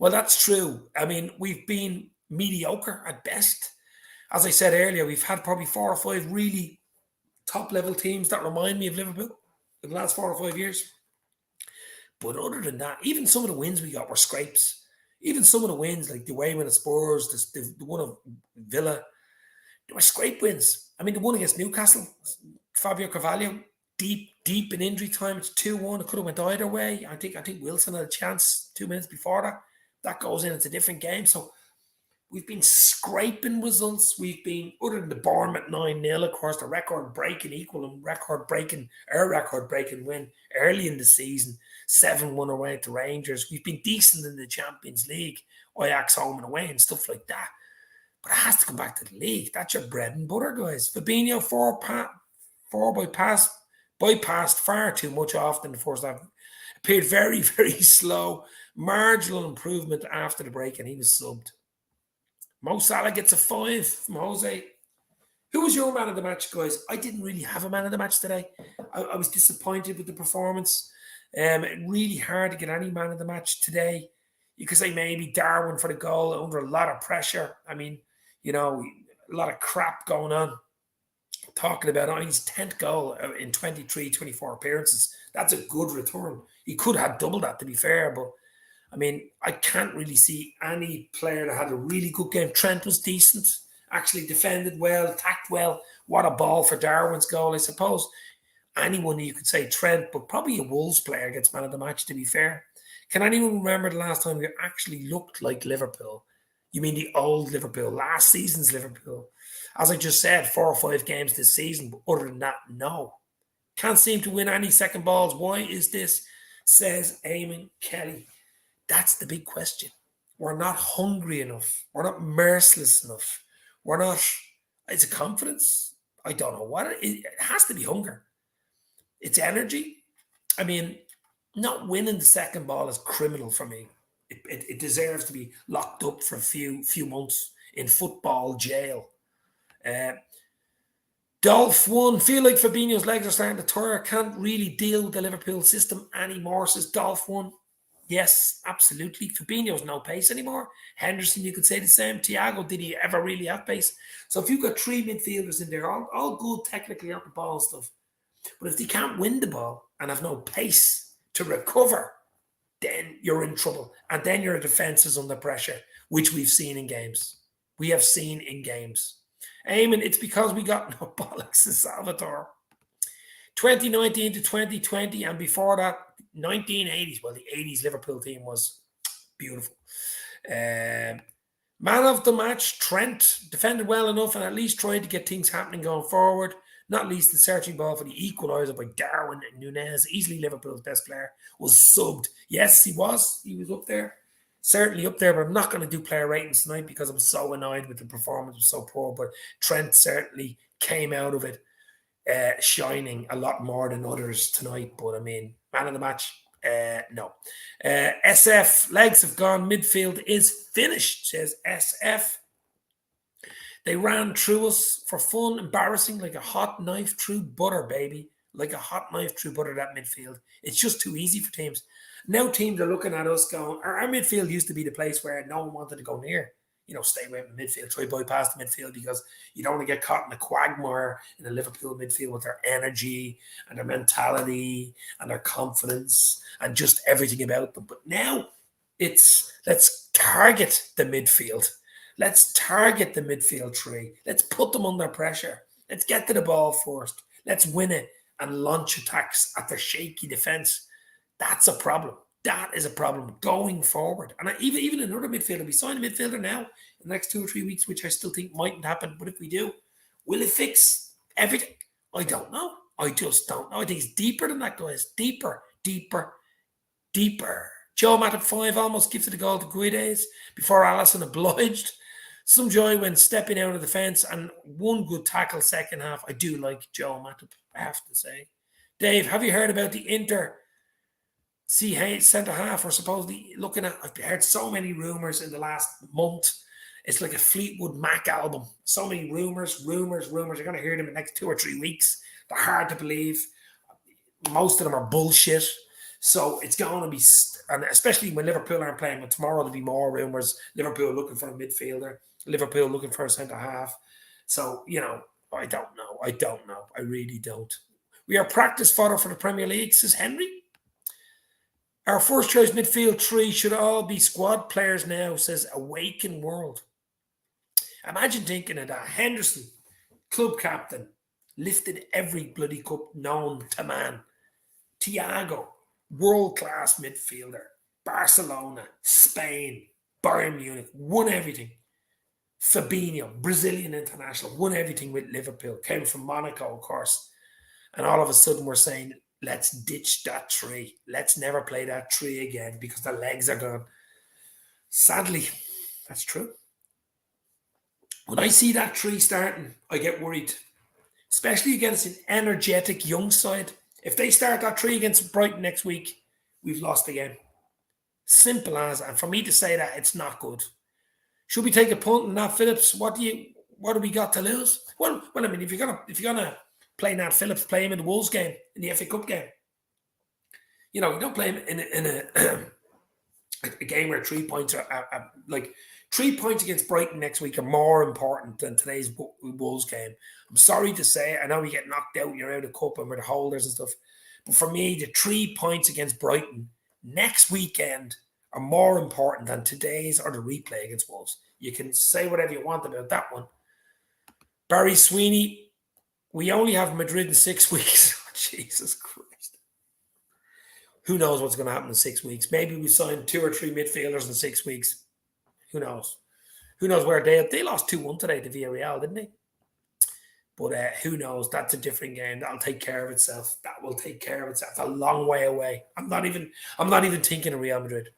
S1: Well, that's true. I mean, we've been mediocre at best. As I said earlier, we've had probably 4 or 5 really top-level teams that remind me of Liverpool in the last 4 or 5 years. But other than that, even some of the wins we got were scrapes. Even some of the wins, like the away win at Spurs, the one of Villa, they were scrape wins. I mean, the one against Newcastle, Fabio Carvalho, deep in injury time. It's 2-1. It could have went either way. I think Wilson had a chance 2 minutes before that. That goes in. It's a different game. So we've been scraping results. We've been, other than the Bournemouth 9-0, of course, the record-breaking record-breaking win early in the season, 7-1 away to Rangers. We've been decent in the Champions League, Ajax home and away and stuff like that. But it has to come back to the league. That's your bread and butter, guys. Fabinho, bypassed far too much often in the first half. Appeared very, very slow. Marginal improvement after the break, and he was subbed. Mo Salah gets a 5 from Jose. Who was your man of the match, guys? I didn't really have a man of the match today. I was disappointed with the performance. Really hard to get any man of the match today. You could say maybe Darwin for the goal under a lot of pressure. I mean, you know, a lot of crap going on. Talking about his 10th goal in 24 appearances. That's a good return. He could have doubled that, to be fair, but I mean, I can't really see any player that had a really good game. Trent was decent, actually defended well, attacked well. What a ball for Darwin's goal, I suppose. Anyone you could say Trent, but probably a Wolves player gets man of the match, to be fair. Can anyone remember the last time we actually looked like Liverpool? You mean the old Liverpool, last season's Liverpool? As I just said, 4 or 5 games this season, but other than that, no. Can't seem to win any second balls. Why is this? Says Eamon Kelly. That's the big question. We're not hungry enough. We're not merciless enough. We're not. Is it confidence? I don't know what it has to be. Hunger. It's energy. I mean, not winning the second ball is criminal for me. It deserves to be locked up for a few months in football jail. Dolph won. Feel like Fabinho's legs are starting to tire. Can't really deal with the Liverpool system anymore, says Dolph won. Yes, absolutely. Fabinho's no pace anymore. Henderson, you could say the same. Thiago, did he ever really have pace? So if you've got 3 midfielders in there, all good technically on the ball and stuff, but if they can't win the ball and have no pace to recover, then you're in trouble. And then your defence is under pressure, which we've seen in games. We have seen in games. Eamon, it's because we got no bollocks to Salvatore. 2019 to 2020, and before that, 1980s. Well, the 80s Liverpool team was beautiful. Man of the match, Trent, defended well enough and at least tried to get things happening going forward. Not least the searching ball for the equaliser by Darwin Núñez, easily Liverpool's best player, was subbed. Yes, he was. He was up there. Certainly up there, but I'm not going to do player ratings tonight because I'm so annoyed with the performance. It was so poor, but Trent certainly came out of it shining a lot more than others tonight. But I mean, man of the match, no. SF, legs have gone, midfield is finished, says SF. They ran through us for fun, embarrassing, like a hot knife through butter, baby. Like a hot knife through butter, that midfield. It's just too easy for teams. Now teams are looking at us going, our midfield used to be the place where no one wanted to go near. stay away from midfield, try bypass the midfield, because you don't want to get caught in a quagmire in the Liverpool midfield with their energy and their mentality and their confidence and just everything about them. But now it's let's target the midfield. Let's target the midfield three. Let's put them under pressure. Let's get to the ball first. Let's win it and launch attacks at their shaky defence. That's a problem. That is a problem going forward. And even another midfielder, we signed a midfielder now in the next 2 or 3 weeks, which I still think mightn't happen. But if we do, will it fix everything? I don't know. I just don't know. I think it's deeper than that, guys. Deeper, deeper, deeper. Joe Matip 5 almost gifted a goal to Guedes before Alisson obliged. Some joy when stepping out of the fence, and one good tackle second half. I do like Joe Matip, I have to say. Dave, have you heard about the Inter centre half we're supposedly looking at? I've heard so many rumours in the last month. It's like a Fleetwood Mac album. So many rumours. You're going to hear them in the next 2 or 3 weeks. They're hard to believe. Most of them are bullshit. So it's going to be, and especially when Liverpool aren't playing, but tomorrow there'll be more rumours. Liverpool looking for a midfielder. Liverpool looking for a centre half. So, I don't know. I really don't. We are practice fodder for the Premier League, says Henry. Our first choice midfield three should all be squad players now, says Awaken World. Imagine thinking of that. Henderson, club captain, lifted every bloody cup known to man. Thiago, world-class midfielder. Barcelona, Spain, Bayern Munich, won everything. Fabinho, Brazilian international, won everything with Liverpool. Came from Monaco, of course. And all of a sudden we're saying, let's ditch that tree. Let's never play that tree again because the legs are gone. Sadly, that's true. When I see that tree starting, I get worried, especially against an energetic young side. If they start that tree against Brighton next week, we've lost the game. Simple as. And for me to say that, it's not good. Should we take a punt on Nat Phillips? What do we got to lose? Well, I mean, if you're gonna play Nat Phillips, play him in the Wolves game, in the FA Cup game. You don't play him in a game where 3 points are like 3 points against Brighton next week are more important than today's Wolves game. I'm sorry to say it. I know we get knocked out, you're out of cup and we're the holders and stuff. But for me, the 3 points against Brighton next weekend are more important than today's or the replay against Wolves. You can say whatever you want about that one. Barry Sweeney, we only have Madrid in 6 weeks. Oh, Jesus Christ. Who knows what's going to happen in 6 weeks? Maybe we sign 2 or 3 midfielders in 6 weeks. Who knows? Who knows where they lost 2-1 today to Villarreal, didn't they? But who knows? That's a different game. That'll take care of itself. That will take care of itself. It's a long way away. I'm not even thinking of Real Madrid.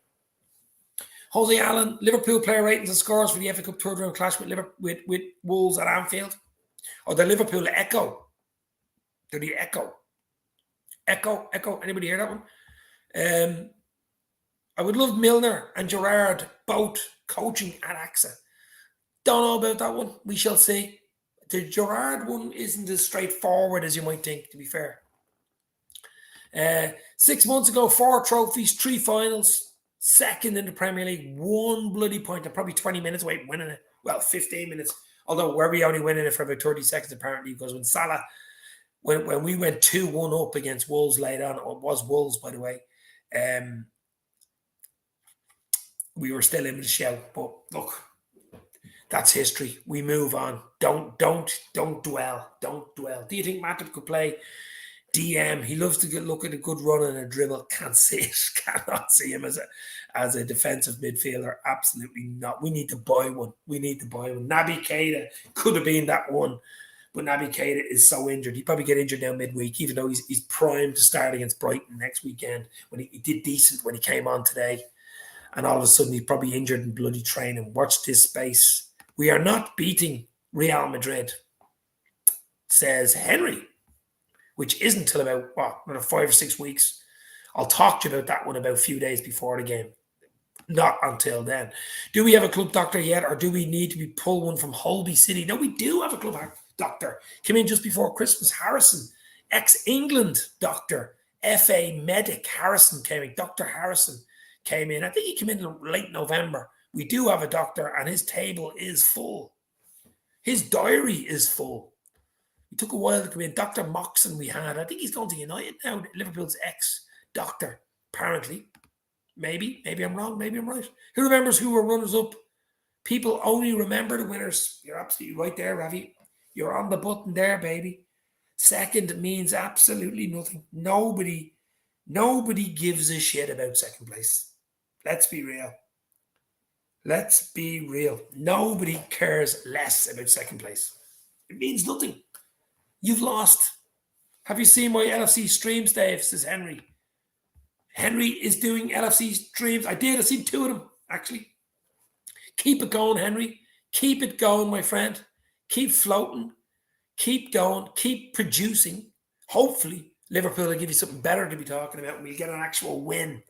S1: Jose Allen, Liverpool player ratings and scores for the FA Cup third round clash with Wolves at Anfield. Or the Liverpool Echo. They're the Echo. Echo. Anybody hear that one? I would love Milner and Gerrard both coaching at AXA. Don't know about that one. We shall see. The Gerrard one isn't as straightforward as you might think, to be fair. 6 months ago, 4 trophies, 3 finals. Second in the Premier League, 1 bloody point. I'm probably 20 minutes away from winning it. Well, 15 minutes. Although we're only winning it for about 30 seconds apparently, because when Salah, when we went 2-1 up against Wolves late on, it was Wolves, by the way, we were still in the shout. But look, that's history. We move on. Don't dwell. Don't dwell. Do you think Matip could play DM? He loves to look at a good run and a dribble. Can't see it. Cannot see him as a defensive midfielder. Absolutely not. We need to buy one. Naby Keita could have been that one, but Naby Keita is so injured. He'd probably get injured now midweek, even though he's primed to start against Brighton next weekend. When he did decent when he came on today, and all of a sudden he's probably injured in bloody training. Watch this space. We are not beating Real Madrid, says Henry, which isn't till about, another 5 or 6 weeks. I'll talk to you about that one about a few days before the game. Not until then. Do we have a club doctor yet, or do we need to pull one from Holby City? No, we do have a club doctor. Came in just before Christmas. Harrison, ex-England doctor, FA medic Harrison came in. Dr. Harrison came in. I think he came in late November. We do have a doctor, and his table is full. His diary is full. It took a while to come in. Dr. Moxon we had. I think he's going to United now. Liverpool's ex-doctor, apparently. Maybe I'm wrong. Maybe I'm right. Who remembers who were runners-up? People only remember the winners. You're absolutely right there, Ravi. You're on the button there, baby. Second means absolutely nothing. Nobody gives a shit about second place. Let's be real. Let's be real. Nobody cares less about second place. It means nothing. You've lost. Have you seen my LFC streams, Dave? Says Henry. Henry is doing LFC streams. I did. I've seen 2 of them, actually. Keep it going, Henry. Keep it going, my friend. Keep floating. Keep going. Keep producing. Hopefully, Liverpool will give you something better to be talking about and we'll get an actual win.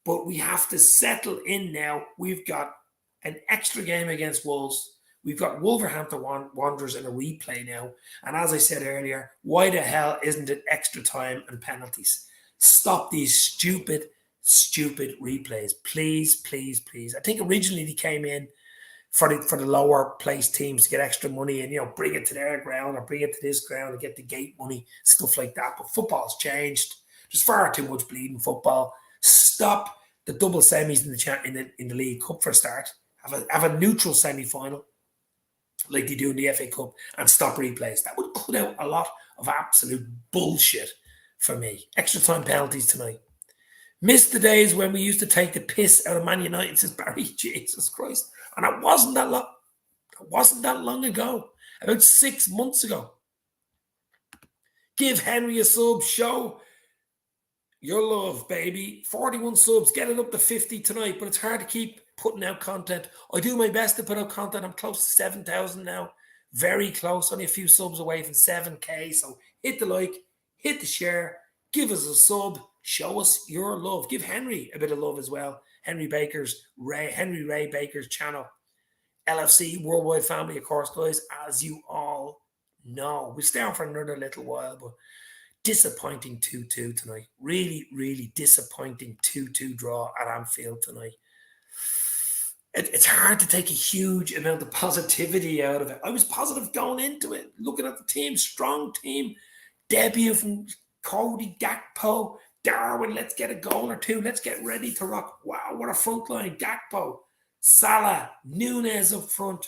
S1: But we have to settle in now. We've got an extra game against Wolves. We've got Wolverhampton Wanderers in a replay now. And as I said earlier, why the hell isn't it extra time and penalties? Stop these stupid replays. Please, please, please. I think originally they came in for the lower place teams to get extra money and, bring it to their ground or bring it to this ground and get the gate money, stuff like that. But football's changed. There's far too much bleeding football. Stop the double semis in the League Cup for a start. Have a neutral semi-final like they do in the FA Cup and stop replays. That would cut out a lot of absolute bullshit for me. Extra time penalties tonight. Missed the days when we used to take the piss out of Man United, says Barry. Jesus Christ. And it wasn't that long. It wasn't that long ago. About 6 months ago. Give Henry a sub. Show your love, baby. 41 subs. Get it up to 50 tonight. But it's hard to keep putting out content. I do my best to put out content. I'm close to 7,000 now. Very close. Only a few subs away from 7K. So hit the like. Hit the share. Give us a sub. Show us your love. Give Henry a bit of love as well. Henry Ray Baker's channel. LFC, Worldwide Family, of course, guys, as you all know. We'll stay on for another little while, but disappointing 2-2 tonight. Really, really disappointing 2-2 draw at Anfield tonight. It's hard to take a huge amount of positivity out of it. I was positive going into it, looking at the team, strong team, debut from Cody Gakpo, Darwin, let's get a goal or two. Let's get ready to rock. Wow, what a front line. Gakpo, Salah, Nunes up front.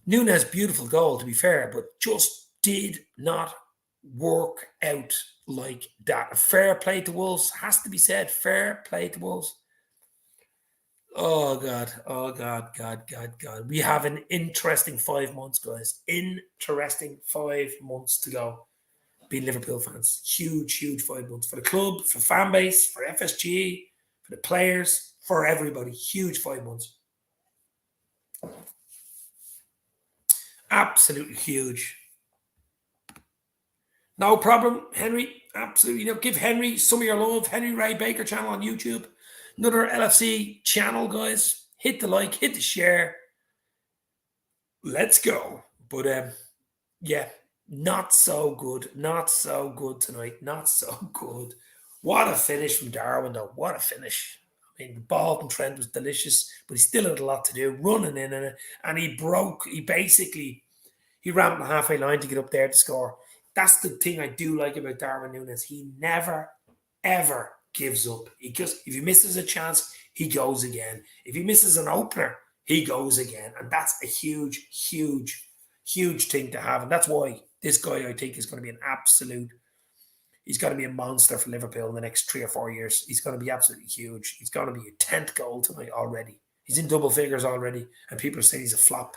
S1: Nunes, beautiful goal, to be fair, but just did not work out like that. Fair play to Wolves, has to be said. Fair play to Wolves. Oh, God. Oh, God. We have an interesting 5 months, guys. Interesting 5 months to go. Being Liverpool fans. Huge 5 months. For the club, for fan base, for FSG, for the players, for everybody. Huge 5 months. Absolutely huge. No problem, Henry. Absolutely. Give Henry some of your love. Henry Ray Baker channel on YouTube. Another LFC channel, guys. Hit the like, hit the share. Let's go. But, yeah. Not so good. Not so good tonight. Not so good. What a finish from Darwin, though. What a finish. I mean, the ball from Trent was delicious, but he still had a lot to do, running in it. And he ran the halfway line to get up there to score. That's the thing I do like about Darwin Núñez. He never, ever gives up. If he misses a chance, he goes again. If he misses an opener, he goes again. And that's a huge thing to have. And that's why this guy, I think, is going to be he's going to be a monster for Liverpool in the next 3 or 4 years. He's going to be absolutely huge. He's going to be a 10th goal tonight already. He's in double figures already. And people are saying he's a flop.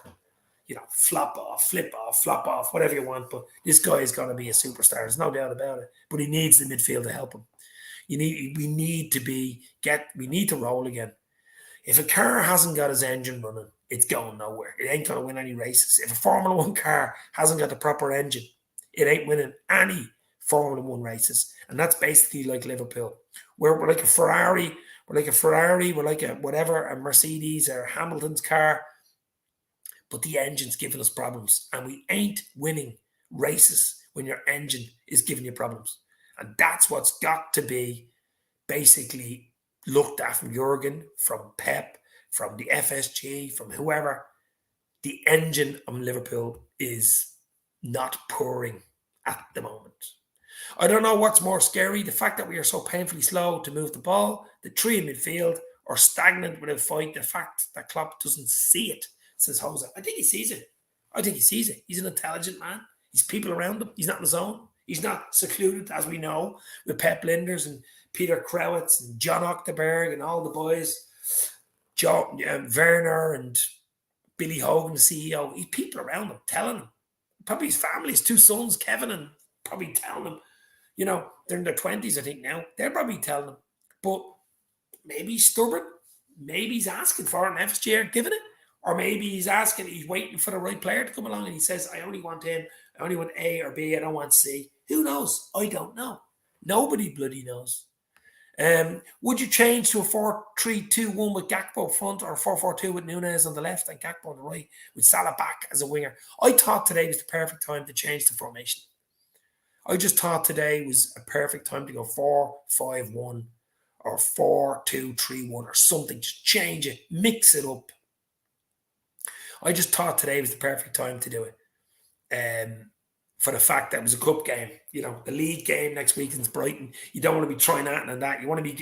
S1: Flop off, flip off, flop off, whatever you want. But this guy is going to be a superstar. There's no doubt about it. But he needs the midfield to help him. We need to roll again. If a car hasn't got his engine running, it's going nowhere. It ain't going to win any races. If a Formula 1 car hasn't got the proper engine, it ain't winning any Formula 1 races. And that's basically like Liverpool. We're like a Ferrari. We're like a Mercedes or Hamilton's car. But the engine's giving us problems. And we ain't winning races when your engine is giving you problems. And that's what's got to be basically looked at from Jurgen, from Pep, from the FSG, from whoever, the engine of Liverpool is not purring at the moment. I don't know what's more scary, the fact that we are so painfully slow to move the ball, the three in midfield, or stagnant without fight, the fact that Klopp doesn't see it, says Jose. I think he sees it. I think he sees it. He's an intelligent man. He's people around him. He's not in his own. He's not secluded, as we know, with Pep Linders and Peter Krewitz and John Octoberg and all the boys, John Werner and Billy Hogan, the CEO. He's people around him, telling him. Probably his family, his two sons, Kevin, and probably telling him, they're in their 20s, I think, now. They're probably telling him. But maybe he's stubborn. Maybe he's asking for it and FSG aren't giving it. Or maybe he's waiting for the right player to come along and he says, I only want him. I only want A or B. I don't want C. Who knows? I don't know. Nobody bloody knows. Would you change to a 4-3-2-1 with Gakpo front or 4-4-2 with Nunez on the left and Gakpo on the right with Salah back as a winger? I thought today was the perfect time to change the formation. I just thought today was a perfect time to go 4-5-1 or 4-2-3-1 or something. Just change it, mix it up. I just thought today was the perfect time to do it. For the fact that it was a cup game, the league game next week against Brighton. You don't want to be trying out and that. You wanted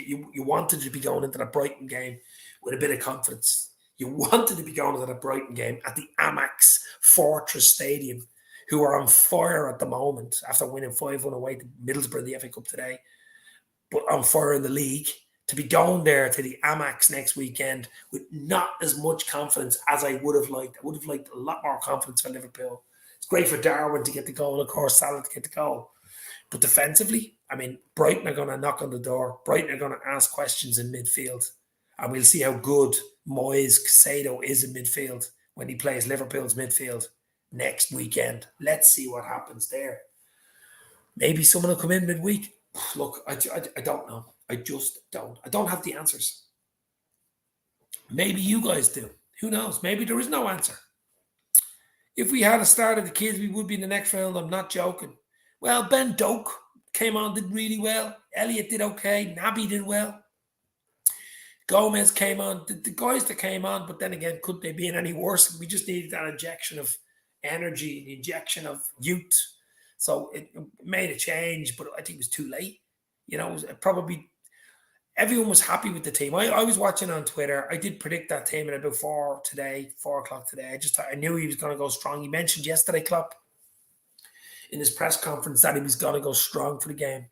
S1: to be going into the Brighton game with a bit of confidence. You wanted to be going into the Brighton game at the Amex Fortress Stadium, who are on fire at the moment after winning 5-1 away to Middlesbrough in the FA Cup today, but on fire in the league. To be going there to the Amex next weekend with not as much confidence as I would have liked. I would have liked a lot more confidence for Liverpool. It's great for Darwin to get the goal, of course, Salah to get the goal. But defensively, Brighton are going to knock on the door. Brighton are going to ask questions in midfield. And we'll see how good Moyes Caicedo is in midfield when he plays Liverpool's midfield next weekend. Let's see what happens there. Maybe someone will come in midweek. Look, I don't know. I just don't. I don't have the answers. Maybe you guys do. Who knows? Maybe there is no answer. If we had a start of the kids, we would be in the next round. I'm not joking. Well, Ben Doak came on, did really well. Elliott did okay. Naby did well. Gomez came on. The guys that came on, but then again, could they be any worse? We just needed that injection of energy, the injection of youth. So it made a change, but I think it was too late. It was probably everyone was happy with the team. I was watching on Twitter. I did predict that team at about 4 o'clock today. I knew he was going to go strong. He mentioned yesterday, Klopp, in his press conference that he was going to go strong for the game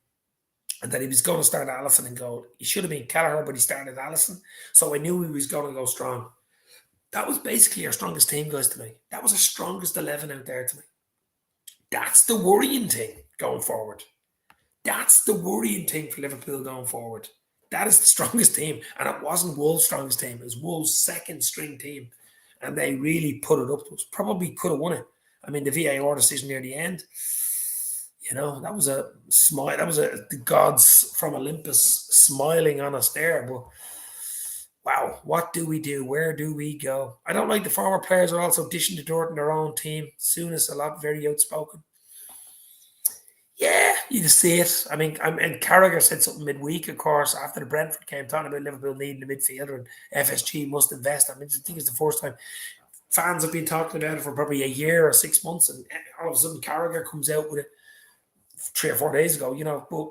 S1: and that he was going to start Alisson in goal. He should have been Kelleher, but he started Alisson. So I knew he was going to go strong. That was basically our strongest team, guys, tonight. That was our strongest 11 out there tonight. That's the worrying thing going forward. That's the worrying thing for Liverpool going forward. That is the strongest team. And it wasn't Wolves' strongest team. It was Wolves' second string team. And they really put it up to us. Probably could have won it. The VAR decision near the end, that was a smile. That was the gods from Olympus smiling on us there. But wow, what do we do? Where do we go? I don't like the former players are also dishing the dirt in their own team. Soonest a lot, very outspoken. Yeah, you just see it. And Carragher said something midweek, of course, after the Brentford game, talking about Liverpool needing a midfielder and FSG must invest. I think it's the first time fans have been talking about it for probably a year or 6 months, and all of a sudden Carragher comes out with it 3 or 4 days ago, But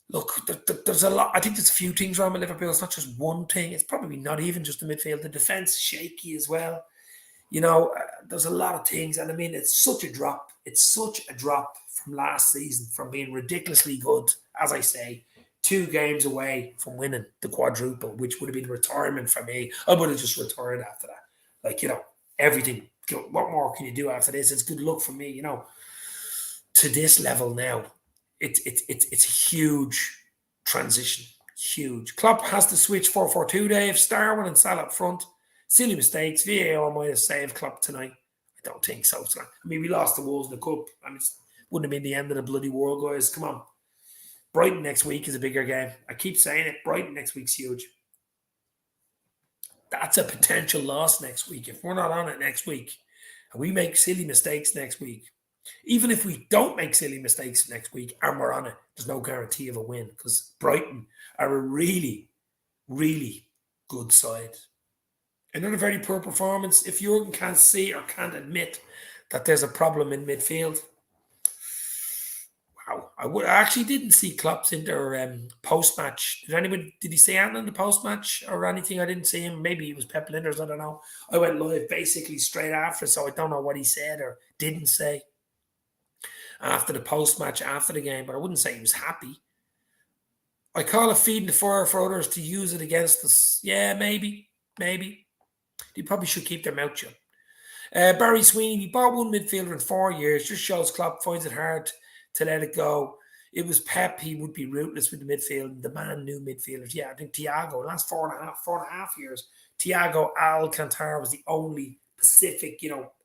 S1: look, there's a lot. I think there's a few things wrong with Liverpool. It's not just one thing. It's probably not even just the midfield. The defence is shaky as well. There's a lot of things, and it's such a drop. It's such a drop from last season, from being ridiculously good, as I say, 2 games away from winning the quadruple, which would have been retirement for me. I would have just retired after that. Everything. What more can you do after this? It's good luck for me, to this level now. It's a huge transition. Huge. Klopp has to switch 4-4-2, Dave. Starwin and Salah up front. Silly mistakes. VAR might have saved Klopp tonight. I don't think so. We lost the Wolves in the Cup. It wouldn't have been the end of the bloody world, guys. Come on. Brighton next week is a bigger game. I keep saying it. Brighton next week's huge. That's a potential loss next week. If we're not on it next week and we make silly mistakes next week, even if we don't make silly mistakes next week and we're on it, there's no guarantee of a win because Brighton are a really, really good side. Another very poor performance. If Jurgen can't see or can't admit that there's a problem in midfield, wow. I actually didn't see Klopp's in their post-match. Did he say anything in the post-match or anything? I didn't see him. Maybe it was Pep Linders, I don't know. I went live basically straight after, so I don't know what he said or didn't say after the post-match, after the game, but I wouldn't say he was happy. I call it feeding the fire for others to use it against us. Yeah, maybe. They probably should keep their mouth shut. Barry Sweeney, we bought one midfielder in 4 years. Just shows Klopp finds it hard to let it go. It was Pep. He would be ruthless with the midfield. The man knew midfielders. Yeah, I think Thiago, the last four and a half years, Thiago Alcantara was the only Pacific,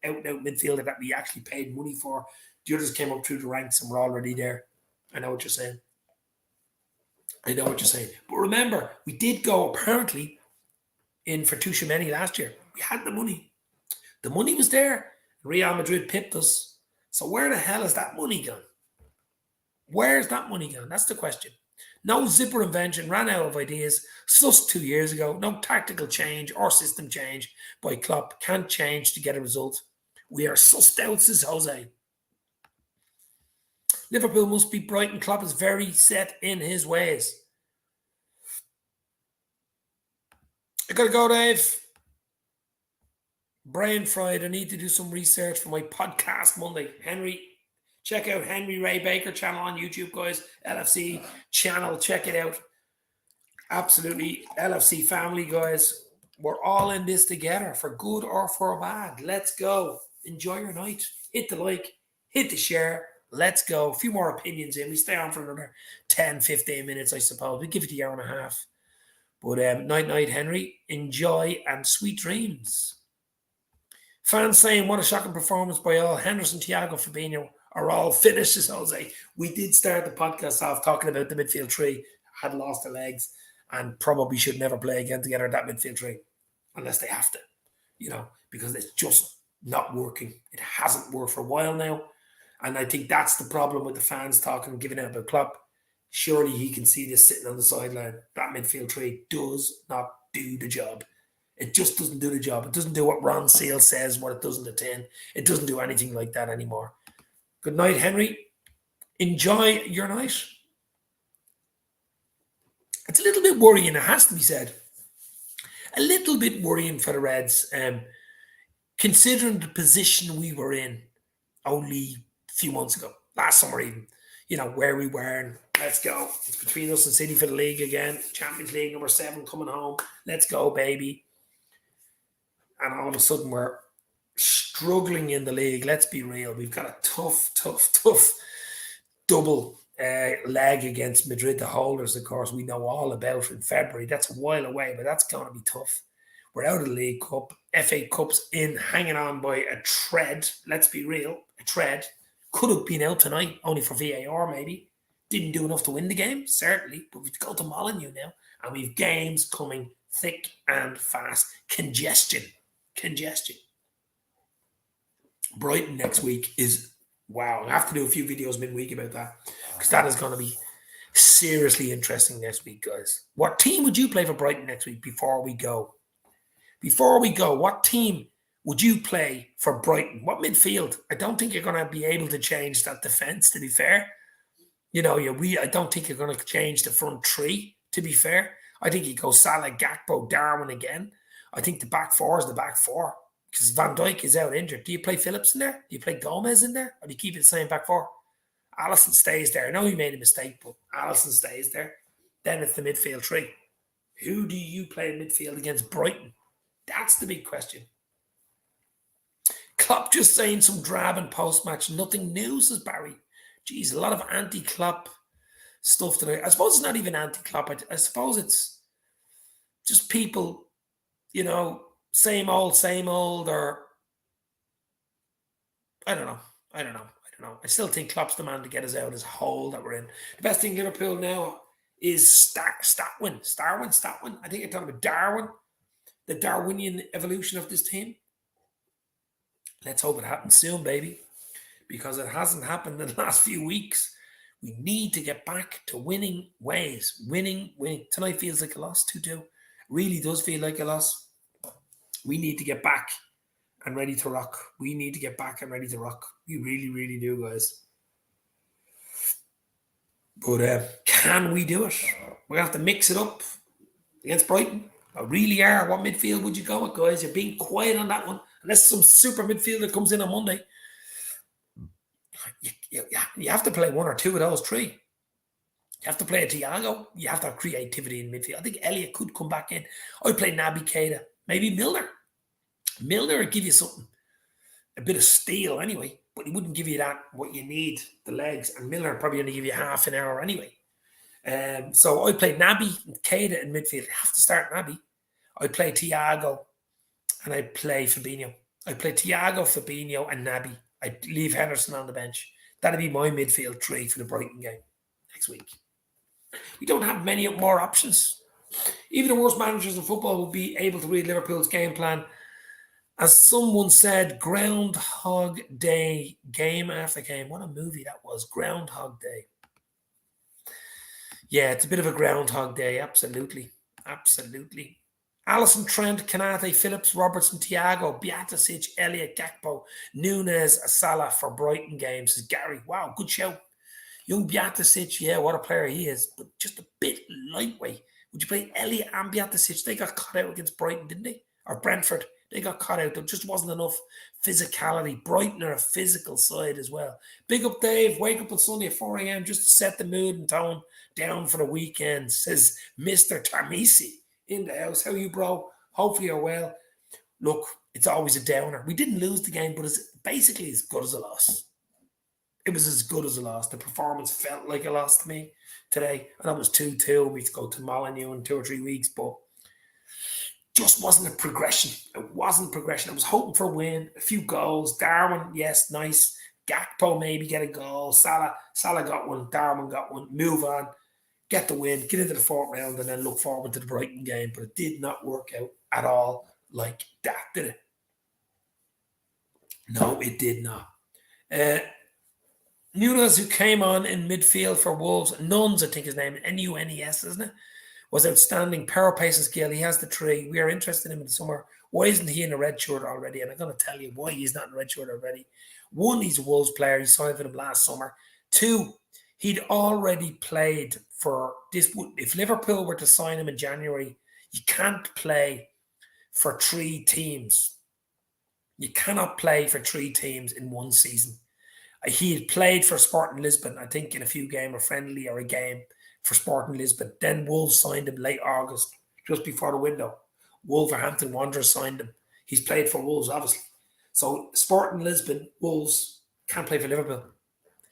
S1: out-and-out midfielder that we actually paid money for. The others came up through the ranks and were already there. I know what you're saying. But remember, we did go apparently in for Tuchemeni last year. We had the money. The money was there. Real Madrid pipped us. So where the hell is that money gone? Where's that money gone? That's the question. No zipper invention, ran out of ideas, sussed 2 years ago. No tactical change or system change by Klopp. Can't change to get a result. We are sussed out, says Jose. Liverpool must beat Brighton. Klopp is very set in his ways. I gotta go, Dave. Brain fried. I need to do some research for my podcast Monday. Check out Henry Ray Baker channel on YouTube, guys. LFC channel. Check it out. Absolutely. LFC family, guys. We're all in this together for good or for bad. Let's go. Enjoy your night. Hit the like. Hit the share. Let's go. A few more opinions in. We stay on for another 10, 15 minutes, I suppose. We give it a year and a half. But night, Henry. Enjoy and sweet dreams. Fans saying, what a shocking performance by all. Henderson, Thiago, Fabinho are all finished, says Jose. We did start the podcast off talking about the midfield three. Had lost their legs and probably should never play again together, that midfield three. Unless they have to, because it's just not working. It hasn't worked for a while now. And I think that's the problem with the fans talking and giving out about Klopp. Surely he can see this sitting on the sideline. That midfield three does not do the job. It just doesn't do the job. It doesn't do what Ron Seal says, what it does in the 10. It doesn't do anything like that anymore. Good night, Henry. Enjoy your night. It's a little bit worrying, it has to be said. A little bit worrying for the Reds, considering the position we were in only a few months ago, last summer even, where we were. And let's go. It's between us and City for the league again. Champions League number 7 coming home. Let's go, baby. And all of a sudden we're struggling in the league. Let's be real. We've got a tough double leg against Madrid, the holders, of course, we know all about in February. That's a while away, but that's going to be tough. We're out of the League Cup. FA Cup's in, hanging on by a thread. Let's be real. A thread. Could have been out tonight, only for VAR maybe. Didn't do enough to win the game, certainly. But we've got to Molyneux now. And we've games coming thick and fast. Congestion. Brighton next week is, wow. I have to do a few videos midweek about that. Because that is going to be seriously interesting next week, guys. What team would you play for Brighton next week before we go? What team would you play for Brighton? What midfield? I don't think you're going to be able to change that defence, to be fair. I don't think you're going to change the front three, to be fair. I think you go Salah, Gakpo, Darwin again. I think the back four is the back four because Van Dijk is out injured. Do you play Phillips in there? Do you play Gomez in there? Or do you keep it the same back four? Alisson stays there. I know he made a mistake, but Alisson stays there. Then it's the midfield three. Who do you play in midfield against Brighton? That's the big question. Klopp just saying some drab and post-match. Nothing new, says Barry. Geez, a lot of anti-Klopp stuff today. I suppose it's not even anti-Klopp. I suppose it's just people, same old, or I don't know. I still think Klopp's the man to get us out of this hole that we're in. The best thing in Liverpool now is Statwin. I think you're talking about Darwin, the Darwinian evolution of this team. Let's hope it happens soon, baby, because it hasn't happened in the last few weeks. We need to get back to winning ways. Winning. Tonight feels like a loss, 2-2. Really does feel like a loss. We need to get back and ready to rock. We need to get back and ready to rock. We really, really do, guys. But can we do it? We have to mix it up against Brighton. I really are. What midfield would you go with, guys? You're being quiet on that one. Unless some super midfielder comes in on Monday. You have to play one or two of those three. You have to play a Thiago. You have to have creativity in midfield. I think Elliott could come back in. I'd play Naby Keita. Maybe Milner. Milner would give you something. A bit of steel anyway. But he wouldn't give you that, what you need, the legs. And Milner would probably only give you half an hour anyway. So I'd play Naby and Keita in midfield. I have to start Naby. I'd play Thiago and I'd play Fabinho. I'd play Thiago, Fabinho and Naby. I'd leave Henderson on the bench. That'd be my midfield three for the Brighton game next week. We don't have many more options. Even the worst managers in football will be able to read Liverpool's game plan. As someone said, Groundhog Day, game after game. What a movie that was, Groundhog Day. Yeah, it's a bit of a Groundhog Day, absolutely. Absolutely. Alisson, Trent, Kanate, Phillips, Robertson, Thiago, Bjaticic, Elliott, Gakpo, Nunez, Salah for Brighton games, says Gary. Wow, good show. Young Bjaticic, yeah, what a player he is, but just a bit lightweight. Would you play Elliott and Bjaticic? They got caught out against Brighton, didn't they? Or Brentford. They got caught out. There just wasn't enough physicality. Brighton are a physical side as well. Big up, Dave. Wake up on Sunday at 4 a.m. just to set the mood and tone down for the weekend, says Mr. Tarmisi in the house. How are you, bro? Hopefully you're well. Look, it's always a downer. We didn't lose the game, but it's basically as good as a loss. It was as good as a loss. The performance felt like a loss to me today. And that was 2-2. We go to Molineux in 2 or 3 weeks, but just wasn't a progression. It wasn't progression. I was hoping for a win, a few goals. Darwin, yes, nice. Gakpo maybe get a goal. Salah got one. Darwin got one. Move on. Get the win. Get into the fourth round and then look forward to the Brighton game. But it did not work out at all like that, did it? No, it did not. Nunez, who came on in midfield for Wolves, Nuns, I think his name, Nunes, isn't it? Was outstanding. Power, pace, and skill. He has the three. We are interested in him in the summer. Why isn't he in a red shirt already? And I'm going to tell you why he's not in a red shirt already. One, he's a Wolves player. He signed for them last summer. Two, he'd already played for this. If Liverpool were to sign him in January, you can't play for 3 teams. You cannot play for 3 teams in one season. He had played for Sporting Lisbon, I think, in a few games, a friendly or a game for Sporting Lisbon. Then Wolves signed him late August, just before the window. Wolverhampton Wanderers signed him. He's played for Wolves, obviously. So Sporting Lisbon, Wolves can't play for Liverpool.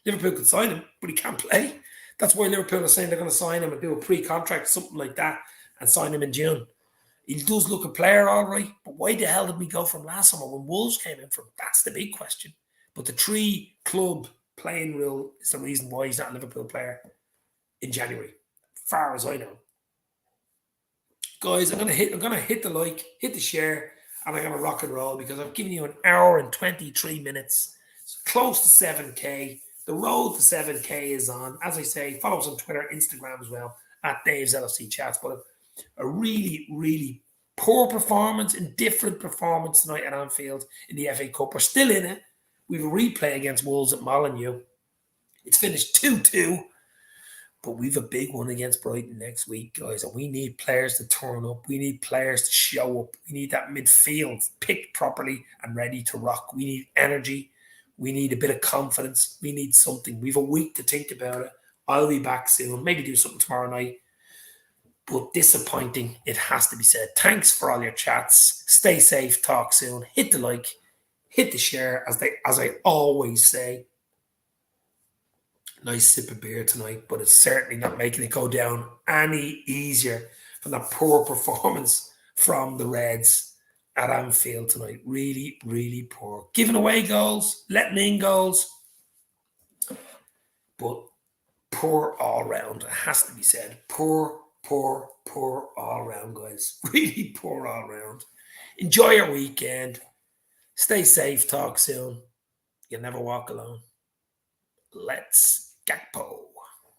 S1: Liverpool could sign him, but he can't play. That's why Liverpool are saying they're going to sign him and do a pre-contract, something like that, and sign him in June. He does look a player, all right, but why the hell did we go from last summer when Wolves came in from? That's the big question. But the 3-club playing rule is the reason why he's not a Liverpool player in January, far as I know. Guys, I'm gonna hit the like, hit the share, and I'm gonna rock and roll because I've given you an hour and 23 minutes. It's close to 7K. The road to 7K is on. As I say, follow us on Twitter, Instagram as well, at Dave's LFC Chats. But a really, really poor performance, indifferent performance tonight at Anfield in the FA Cup. We're still in it. We have a replay against Wolves at Molineux. It's finished 2-2. But we've a big one against Brighton next week, guys. And we need players to turn up. We need players to show up. We need that midfield picked properly and ready to rock. We need energy. We need a bit of confidence. We need something. We've a week to think about it. I'll be back soon. Maybe do something tomorrow night. But disappointing, it has to be said. Thanks for all your chats. Stay safe. Talk soon. Hit the like. Hit the share, as I always say. Nice sip of beer tonight, but it's certainly not making it go down any easier from that poor performance from the Reds at Anfield tonight. Really, really poor. Giving away goals, letting in goals, but poor all round. It has to be said. Poor all round, guys. Really poor all round. Enjoy your weekend. Stay safe. Talk soon. You'll never walk alone. Let's Gakpo.